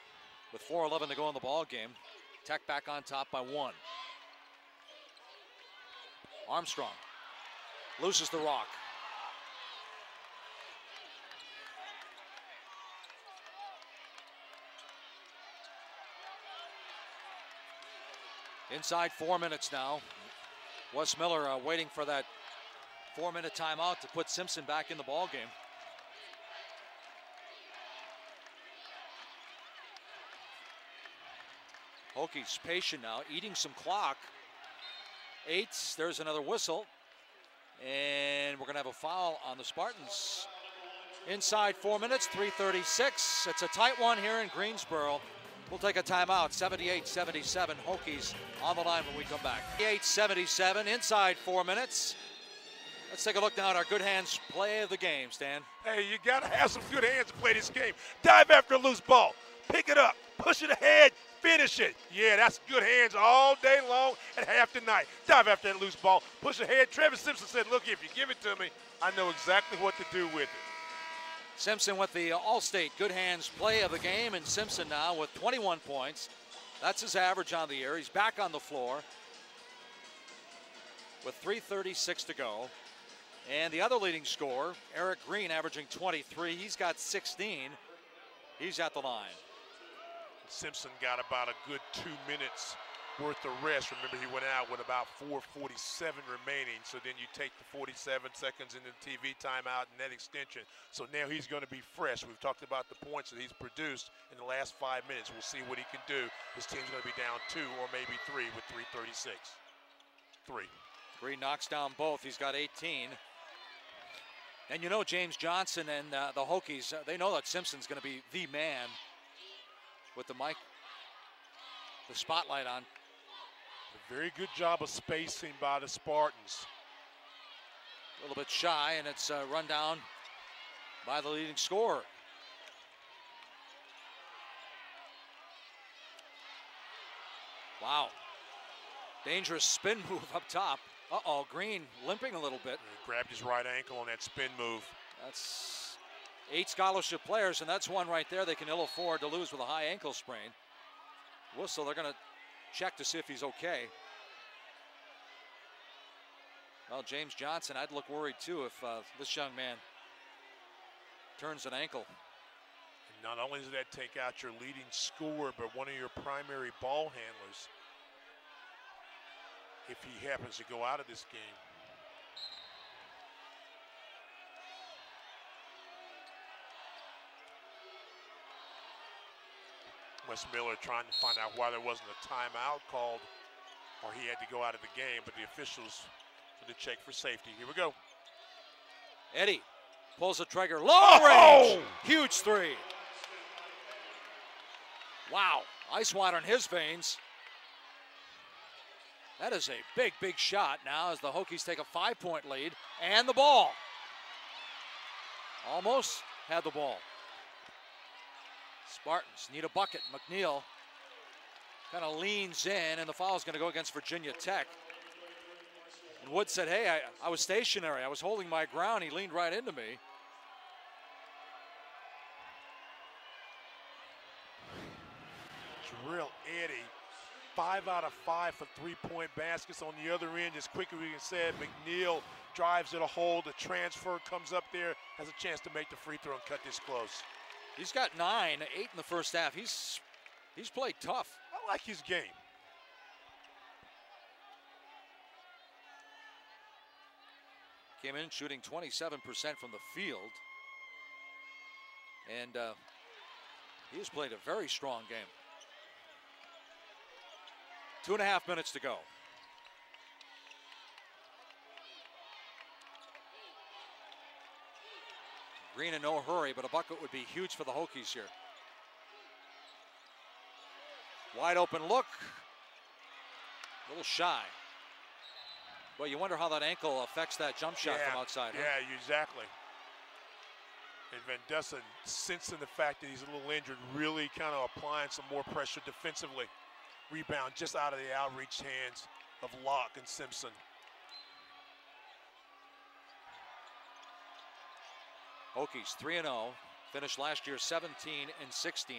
with 4:11 to go in the ball game. Tech back on top by 1. Armstrong loses the rock. Inside 4 minutes now. Wes Miller waiting for that 4-minute timeout to put Simpson back in the ball game. Hokies patient now, eating some clock. 8, there's another whistle. And we're gonna have a foul on the Spartans. Inside 4 minutes, 3:36. It's a tight one here in Greensboro. We'll take a timeout, 78-77. Hokies on the line when we come back. 78-77, inside 4 minutes. Let's take a look now at our good hands play of the game, Stan.
Hey, you got to have some good hands to play this game. Dive after a loose ball. Pick it up. Push it ahead. Finish it. Yeah, that's good hands all day long and half the night. Dive after that loose ball. Push ahead. Travis Simpson said, look, if you give it to me, I know exactly what to do with it.
Simpson with the All-State good hands play of the game, and Simpson now with 21 points. That's his average on the year. He's back on the floor with 3:36 to go. And the other leading scorer, Eric Green, averaging 23. He's got 16. He's at the line.
Simpson got about a good 2 minutes worth of rest. Remember, he went out with about 4:47 remaining. So then you take the 47 seconds in the TV timeout and net extension. So now he's going to be fresh. We've talked about the points that he's produced in the last 5 minutes. We'll see what he can do. His team's going to be down 2 or maybe 3 with 3:36. 3.
Green knocks down both. He's got 18. And you know, James Johnson and the Hokies, they know that Simpson's going to be the man with the mic, the spotlight on.
A very good job of spacing by the Spartans.
A little bit shy, and it's run down by the leading scorer. Wow. Dangerous spin move up top. Uh-oh, Green limping a little bit.
He grabbed his right ankle on that spin move.
That's 8 scholarship players, and that's one right there they can ill afford to lose with a high ankle sprain. Whistle, they're going to check to see if he's okay. Well, James Johnson, I'd look worried too if this young man turns an ankle.
And not only does that take out your leading scorer, but one of your primary ball handlers, if he happens to go out of this game. Wes Miller trying to find out why there wasn't a timeout called or he had to go out of the game, but the officials did a check for safety. Here we go.
Eddie pulls the trigger, long range, huge 3. Wow, ice water in his veins. That is a big, big shot now as the Hokies take a 5-point lead and the ball. Almost had the ball. Spartans need a bucket. McNeil kind of leans in, and the foul is going to go against Virginia Tech. And Wood said, hey, I was stationary. I was holding my ground. He leaned right into me.
Drill Eddie. 5 out of 5 for 3-point baskets on the other end. As quickly as we said, McNeil drives it a hole. The transfer comes up there, has a chance to make the free throw and cut this close.
He's got 9, 8 in the first half. He's played tough.
I like his game.
Came in shooting 27% from the field. And he has played a very strong game. 2.5 minutes to go. Green in no hurry, but a bucket would be huge for the Hokies here. Wide open look. A little shy. Well, you wonder how that ankle affects that jump shot from outside.
Yeah, exactly. And Van Dusen, sensing the fact that he's a little injured, really kind of applying some more pressure defensively. Rebound just out of the outreached hands of Locke and Simpson.
Hokies 3-0, finished last year 17-16.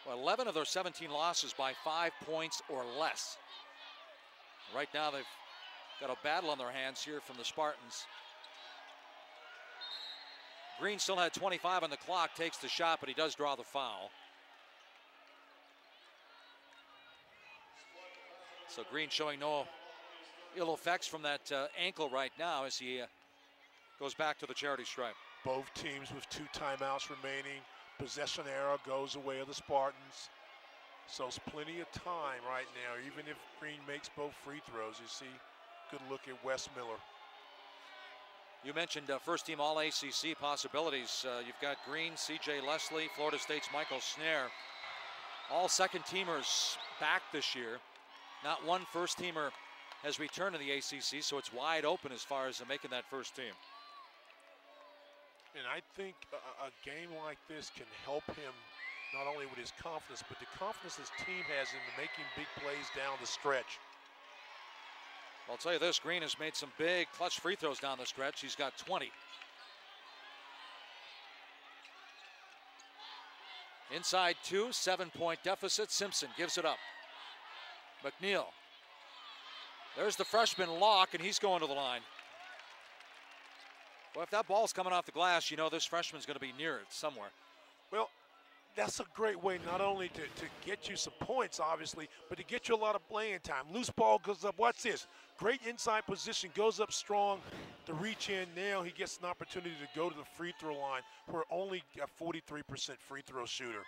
Well, 11 of their 17 losses by 5 points or less. Right now they've got a battle on their hands here from the Spartans. Green still had 25 on the clock, takes the shot, but he does draw the foul. So Green showing no ill effects from that ankle right now as he goes back to the charity stripe.
Both teams with 2 timeouts remaining. Possession arrow goes away of the Spartans. So it's plenty of time right now. Even if Green makes both free throws, you see, good look at Wes Miller.
You mentioned first team all ACC possibilities. You've got Green, CJ Leslie, Florida State's Michael Snare. All second teamers back this year. Not one first teamer has returned to the ACC, so it's wide open as far as making that first team.
And I think a game like this can help him not only with his confidence, but the confidence his team has in making big plays down the stretch.
I'll tell you this, Green has made some big clutch free throws down the stretch. He's got 20. Inside 2, 7-point deficit. Simpson gives it up. McNeil. There's the freshman Locke, and he's going to the line. Well, if that ball's coming off the glass, you know this freshman's going to be near it somewhere.
Well, that's a great way not only to get you some points, obviously, but to get you a lot of playing time. Loose ball goes up. Watch this. Great inside position, goes up strong to reach in. Now he gets an opportunity to go to the free throw line. We're only a 43% free throw shooter.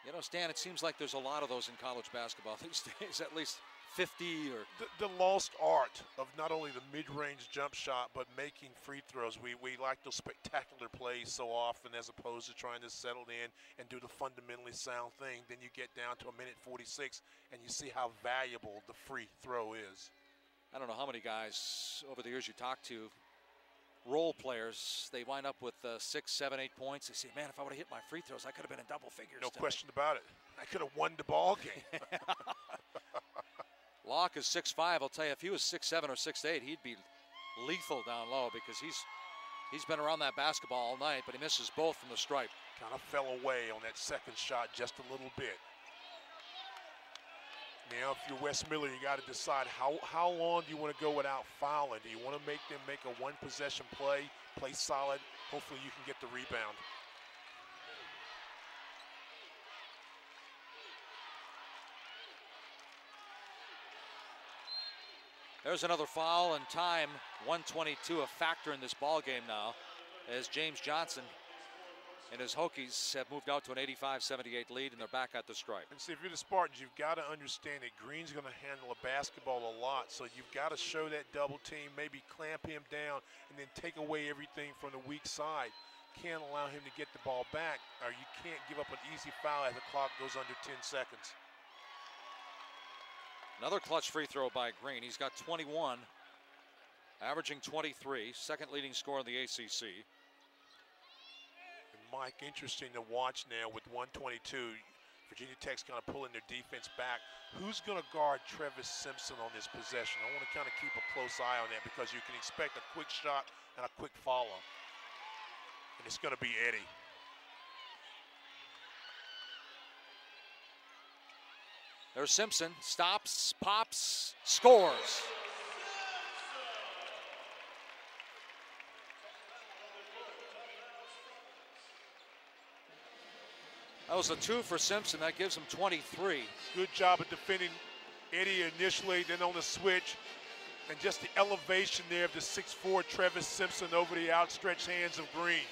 You know, Stan, it seems like there's a lot of those in college basketball these days, at least 50 or...
The lost art of not only the mid-range jump shot, but making free throws. We like those spectacular plays so often as opposed to trying to settle in and do the fundamentally sound thing. Then you get down to a minute 46, and you see how valuable the free throw is.
I don't know how many guys over the years you talk to, role players, they wind up with 6, 7, 8 points. They say, man, if I would have hit my free throws, I could have been in double figures.
No question about it. I could have won the ball game.
Locke is 6'5". I'll tell you, if he was 6'7" or 6'8", he'd be lethal down low because he's been around that basketball all night, but he misses both from the stripe.
Kind of fell away on that second shot just a little bit. Now, if you're Wes Miller, you got to decide how long do you want to go without fouling? Do you want to make them make a one-possession play solid? Hopefully you can get the rebound.
There's another foul, and time, 1:22, a factor in this ball game now, as James Johnson and his Hokies have moved out to an 85-78 lead, and they're back at the stripe.
And see, if you're the Spartans, you've got to understand that Green's going to handle a basketball a lot, so you've got to show that double team, maybe clamp him down, and then take away everything from the weak side. Can't allow him to get the ball back, or you can't give up an easy foul as the clock goes under 10 seconds.
Another clutch free throw by Green. He's got 21, averaging 23, second leading scorer in the ACC.
And Mike, interesting to watch now with 122. Virginia Tech's kind of pulling their defense back. Who's going to guard Travis Simpson on this possession? I want to kind of keep a close eye on that because you can expect a quick shot and a quick follow. And it's going to be Eddie.
There's Simpson, stops, pops, scores. That was a 2 for Simpson. That gives him 23.
Good job of defending Eddie initially, then on the switch. And just the elevation there of the 6'4" Travis Simpson over the outstretched hands of Green.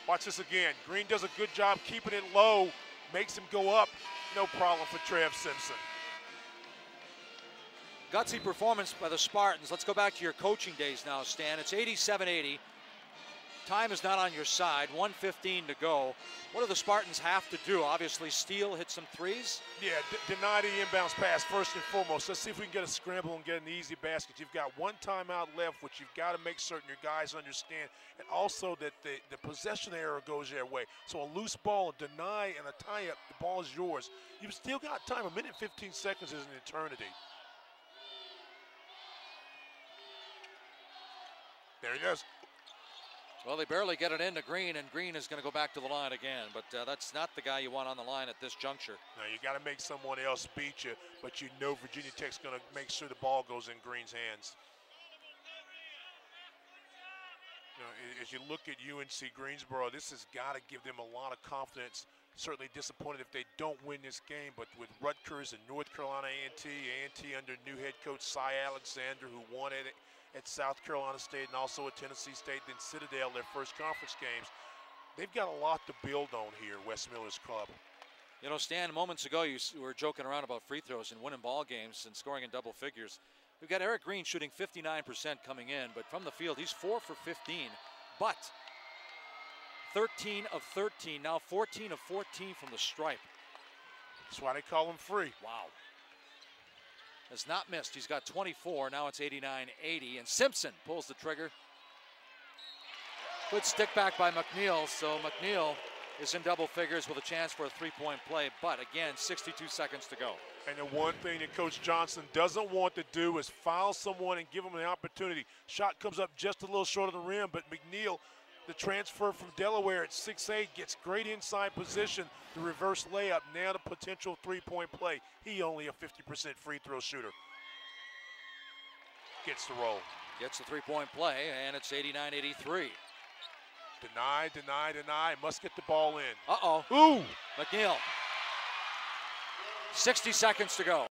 Watch this again. Green does a good job keeping it low, makes him go up. No problem for Trav Simpson.
Gutsy performance by the Spartans. Let's go back to your coaching days now, Stan. It's 87-80. Time is not on your side. 1:15 to go. What do the Spartans have to do? Obviously, Steele hit some threes.
Yeah, deny the inbounds pass first and foremost. Let's see if we can get a scramble and get an easy basket. You've got one timeout left, which you've got to make certain your guys understand, and also that the possession error goes their way. So a loose ball, a deny, and a tie-up, the ball is yours. You've still got time. A minute 15 seconds is an eternity. There he goes.
Well, they barely get it into Green, and Green is going to go back to the line again. But that's not the guy you want on the line at this juncture.
Now, you got to make someone else beat you, but you know Virginia Tech's going to make sure the ball goes in Green's hands. Now, as you look at UNC Greensboro, this has got to give them a lot of confidence, certainly disappointed if they don't win this game, but with Rutgers and North Carolina A&T under new head coach Cy Alexander, who won it at South Carolina State and also at Tennessee State, then Citadel, their first conference games. They've got a lot to build on here, Wes Miller's club.
You know, Stan, moments ago you were joking around about free throws and winning ball games and scoring in double figures. We've got Eric Green shooting 59% coming in, but from the field, he's 4 for 15. But 13 of 13, now 14 of 14 from the stripe.
That's why they call him free.
Wow. Has not missed. He's got 24. Now it's 89-80, and Simpson pulls the trigger. Good stick back by McNeil, so McNeil is in double figures with a chance for a three-point play, but again, 62 seconds to go.
And the one thing that Coach Johnson doesn't want to do is foul someone and give them an opportunity. Shot comes up just a little short of the rim, but McNeil, the transfer from Delaware at 6'8", gets great inside position, the reverse layup, now the potential three-point play. He only a 50% free throw shooter. Gets the roll.
Gets the three-point play, and it's 89-83.
Deny, must get the ball in.
Uh-oh.
Ooh!
McNeil. 60 seconds to go.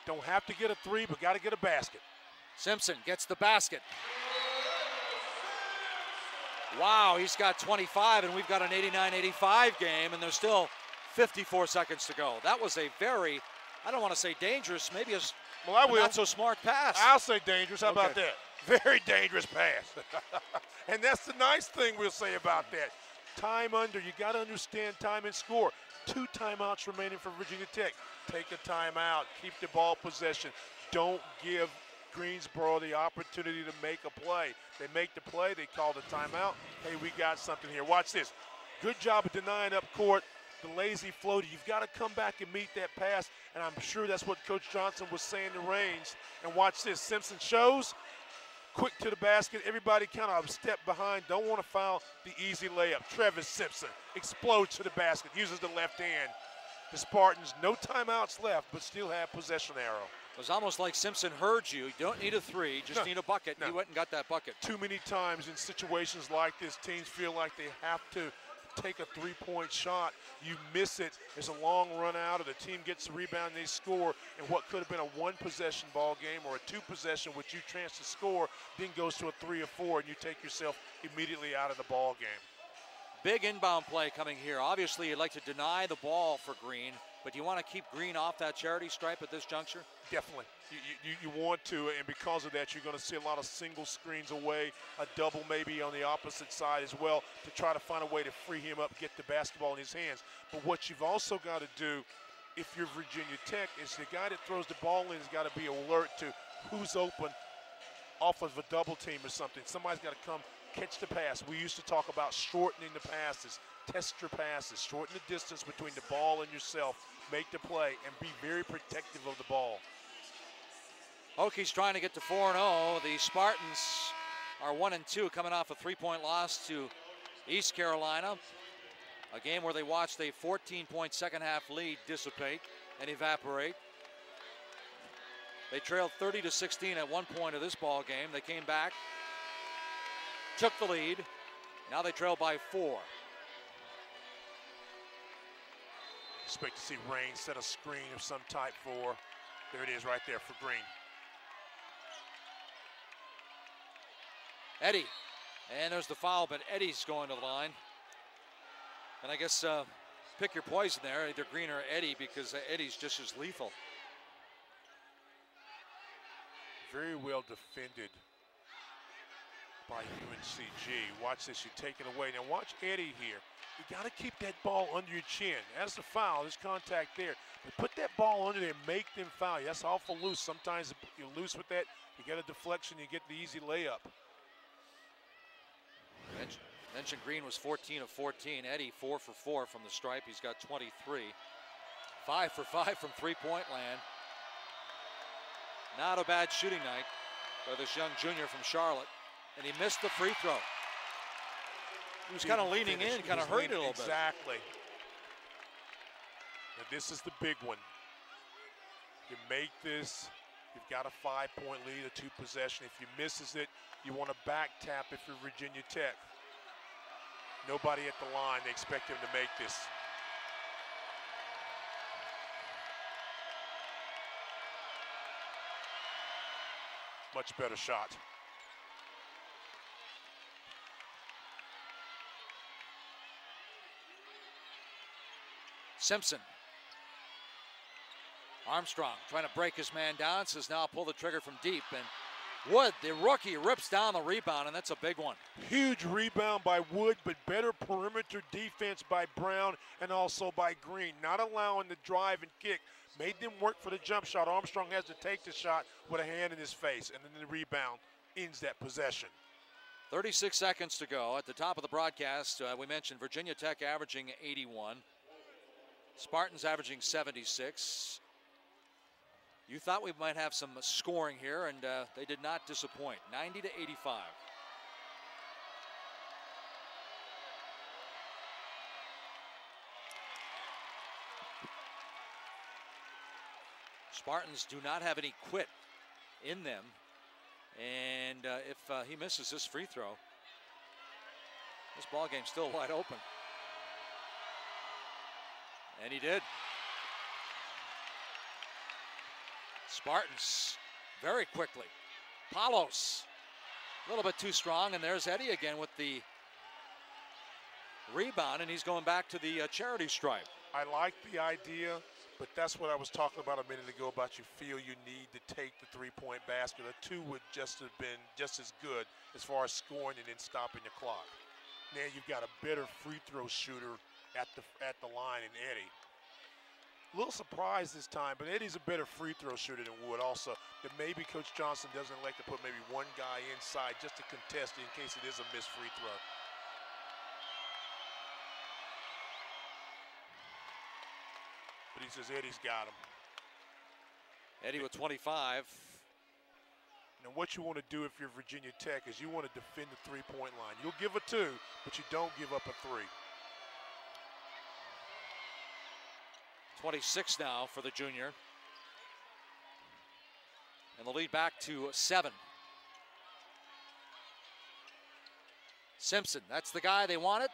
Don't have to get a three, but got to get a basket.
Simpson gets the basket. Wow, he's got 25, and we've got an 89-85 game, and there's still 54 seconds to go. That was a very, I don't want to say dangerous, maybe a not so smart pass.
I'll say dangerous. How about that? Very dangerous pass. And that's the nice thing we'll say about that. Time under. You got to understand time and score. 2 timeouts remaining for Virginia Tech. Take a timeout. Keep the ball possession. Don't give Greensboro the opportunity to make a play. They make the play. They call the timeout. Hey, we got something here. Watch this. Good job of denying up court. The lazy floater. You've got to come back and meet that pass. And I'm sure that's what Coach Johnson was saying to Raines. And watch this. Simpson shows. Quick to the basket. Everybody kind of a step behind. Don't want to foul the easy layup. Travis Simpson explodes to the basket. Uses the left hand. The Spartans, no timeouts left, but still have possession arrow.
It was almost like Simpson heard you. You don't need a three, just need a bucket. He went and got that bucket.
Too many times in situations like this, teams feel like they have to take a three-point shot. You miss it. There's a long run out, or the team gets the rebound and they score, and what could have been a one-possession ball game or a two-possession, which you chance to score, then goes to a 3 or 4, and you take yourself immediately out of the ball game.
Big inbound play coming here. Obviously, you'd like to deny the ball for Green, but do you want to keep Green off that charity stripe at this juncture?
Definitely. You want to, and because of that, you're going to see a lot of single screens away, a double maybe on the opposite side as well, to try to find a way to free him up, get the basketball in his hands. But what you've also got to do, if you're Virginia Tech, is the guy that throws the ball in has got to be alert to who's open off of a double team or something. Somebody's got to come catch the pass. We used to talk about shortening the passes, test your passes, shorten the distance between the ball and yourself, make the play, and be very protective of the ball.
Hokies trying to get to 4-0. The Spartans are 1-2, coming off a three-point loss to East Carolina. A game where they watched a 14-point second-half lead dissipate and evaporate. They trailed 30-16 at one point of this ball game. They came back, took the lead. Now they trail by 4.
Expect to see Raines set a screen of some type for, there it is right there for Green.
Eddie, and there's the foul, but Eddie's going to the line. And I guess pick your poison there, either Green or Eddie, because Eddie's just as lethal.
Very well defended by UNCG. Watch this, you take it away. Now watch Eddie here. You got to keep that ball under your chin. That's the foul, there's contact there. But put that ball under there and make them foul. That's awful loose. Sometimes you're loose with that, you get a deflection, you get the easy layup.
Mentioned Green was 14 of 14. Eddie 4 for 4 from the stripe. He's got 23. 5 for 5 from three-point land. Not a bad shooting night by this young junior from Charlotte. And he missed the free throw. He was kind of leaning in, kind of hurting it a little bit.
Exactly. Now this is the big one. You make this, you've got a 5-point lead, a 2-possession. If you misses it, you want to back tap if you're Virginia Tech. Nobody at the line. They expect him to make this. Much better shot.
Simpson. Armstrong trying to break his man down, says now pull the trigger from deep. And Wood, the rookie, rips down the rebound, and that's a big one.
Huge rebound by Wood, but better perimeter defense by Brown and also by Green. Not allowing the drive and kick. Made them work for the jump shot. Armstrong has to take the shot with a hand in his face, and then the rebound ends that possession.
36 seconds to go. At the top of the broadcast, we mentioned Virginia Tech averaging 81. Spartans averaging 76. You thought we might have some scoring here, and they did not disappoint. 90-85. Spartans do not have any quit in them, and if he misses this free throw, this ball game's still wide open. And he did. Spartans very quickly. Palos a little bit too strong, and there's Eddie again with the rebound, and he's going back to the charity stripe.
I like the idea, but that's what I was talking about a minute ago about you feel you need to take the three-point basket. The two would just have been just as good as far as scoring and then stopping the clock. Now you've got a better free throw shooter at the line in Eddie. A little surprised this time, but Eddie's a better free throw shooter than Wood also. That maybe Coach Johnson doesn't like to put maybe one guy inside just to contest it in case it is a missed free throw. But he says Eddie's got him.
Eddie with 25.
Now what you want to do if you're Virginia Tech is you want to defend the three-point line. You'll give a two, but you don't give up a three.
26 now for the junior. And the lead back to 7. Simpson, that's the guy they wanted.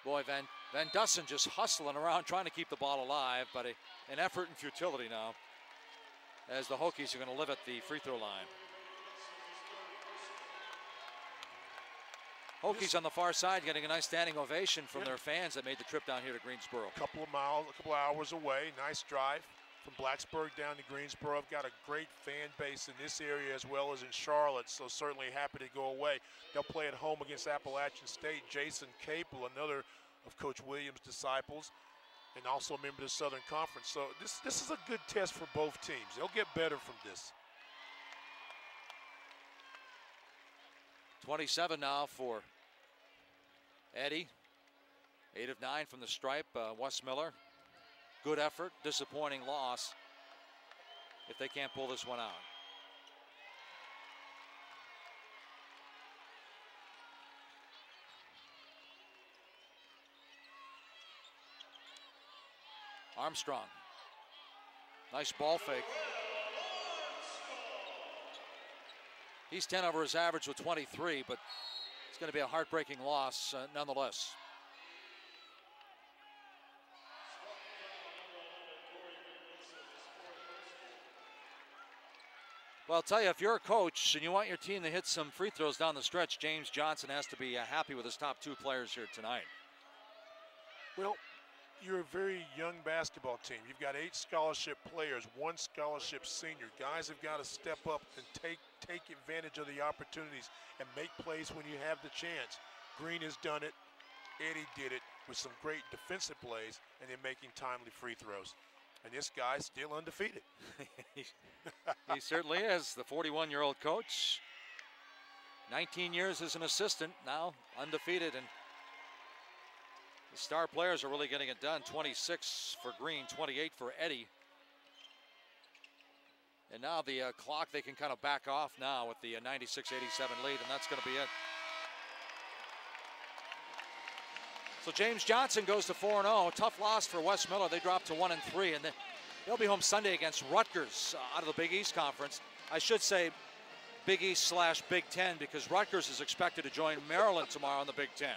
Boy, Van Dussen just hustling around trying to keep the ball alive, but an effort in futility now as the Hokies are going to live at the free throw line. Hokies on the far side getting a nice standing ovation from their fans that made the trip down here to Greensboro.
A couple of hours away. Nice drive from Blacksburg down to Greensboro. I've got a great fan base in this area as well as in Charlotte, so certainly happy to go away. They'll play at home against Appalachian State. Jason Capel, another of Coach Williams' disciples, and also a member of the Southern Conference. So this is a good test for both teams. They'll get better from this.
27 now for Eddie. 8 of 9 from the stripe. Wes Miller, good effort, disappointing loss if they can't pull this one out. Armstrong, nice ball fake. He's 10 over his average with 23, but it's going to be a heartbreaking loss nonetheless. Well, I'll tell you, if you're a coach and you want your team to hit some free throws down the stretch, James Johnson has to be happy with his top 2 players here tonight.
Well, you're a very young basketball team. You've got 8 scholarship players, 1 scholarship senior. Guys have got to step up and take advantage of the opportunities and make plays when you have the chance. Green has done it. Eddie did it with some great defensive plays and then making timely free throws. And this guy's still undefeated.
He certainly is, the 41-year-old coach. 19 years as an assistant, now undefeated, and the star players are really getting it done. 26 for Green, 28 for Eddie. And now the clock, they can kind of back off now with the 96-87 lead, and that's going to be it. So James Johnson goes to 4-0. Tough loss for Wes Miller. They drop to 1-3, and they'll be home Sunday against Rutgers out of the Big East Conference. I should say Big East / Big Ten, because Rutgers is expected to join Maryland tomorrow in the Big Ten.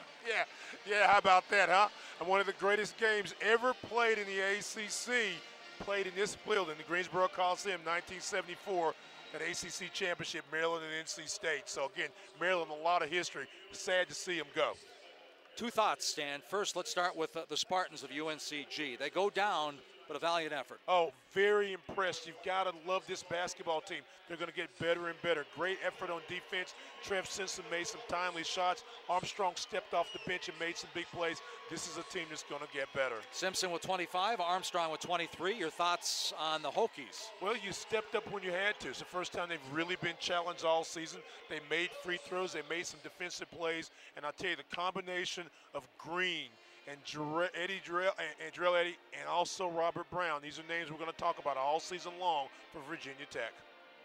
Yeah, how about that, huh? And one of the greatest games ever played in the ACC, played in this building, the Greensboro Coliseum, 1974, that ACC championship, Maryland and NC State. So again, Maryland, a lot of history. Sad to see them go.
Two thoughts, Stan. First, let's start with the Spartans of UNCG. They go down, but a valiant effort.
Oh, very impressed. You've got to love this basketball team. They're going to get better and better. Great effort on defense. Trev Simpson made some timely shots. Armstrong stepped off the bench and made some big plays. This is a team that's going to get better.
Simpson with 25, Armstrong with 23. Your thoughts on the Hokies?
Well, you stepped up when you had to. It's the first time they've really been challenged all season. They made free throws. They made some defensive plays. And I'll tell you, the combination of Green and Drell Eddy, and also Robert Brown. These are names we're going to talk about all season long for Virginia Tech.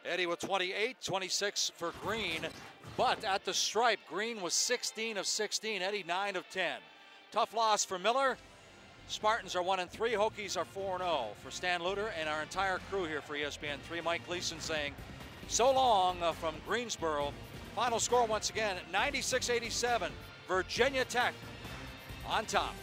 Eddy with 28, 26 for Green, but at the stripe, Green was 16 of 16, Eddy 9 of 10. Tough loss for Miller. Spartans are 1-3, Hokies are 4-0. For Stan Luter and our entire crew here for ESPN3, Mike Gleason saying so long from Greensboro. Final score once again, 96-87, Virginia Tech on top.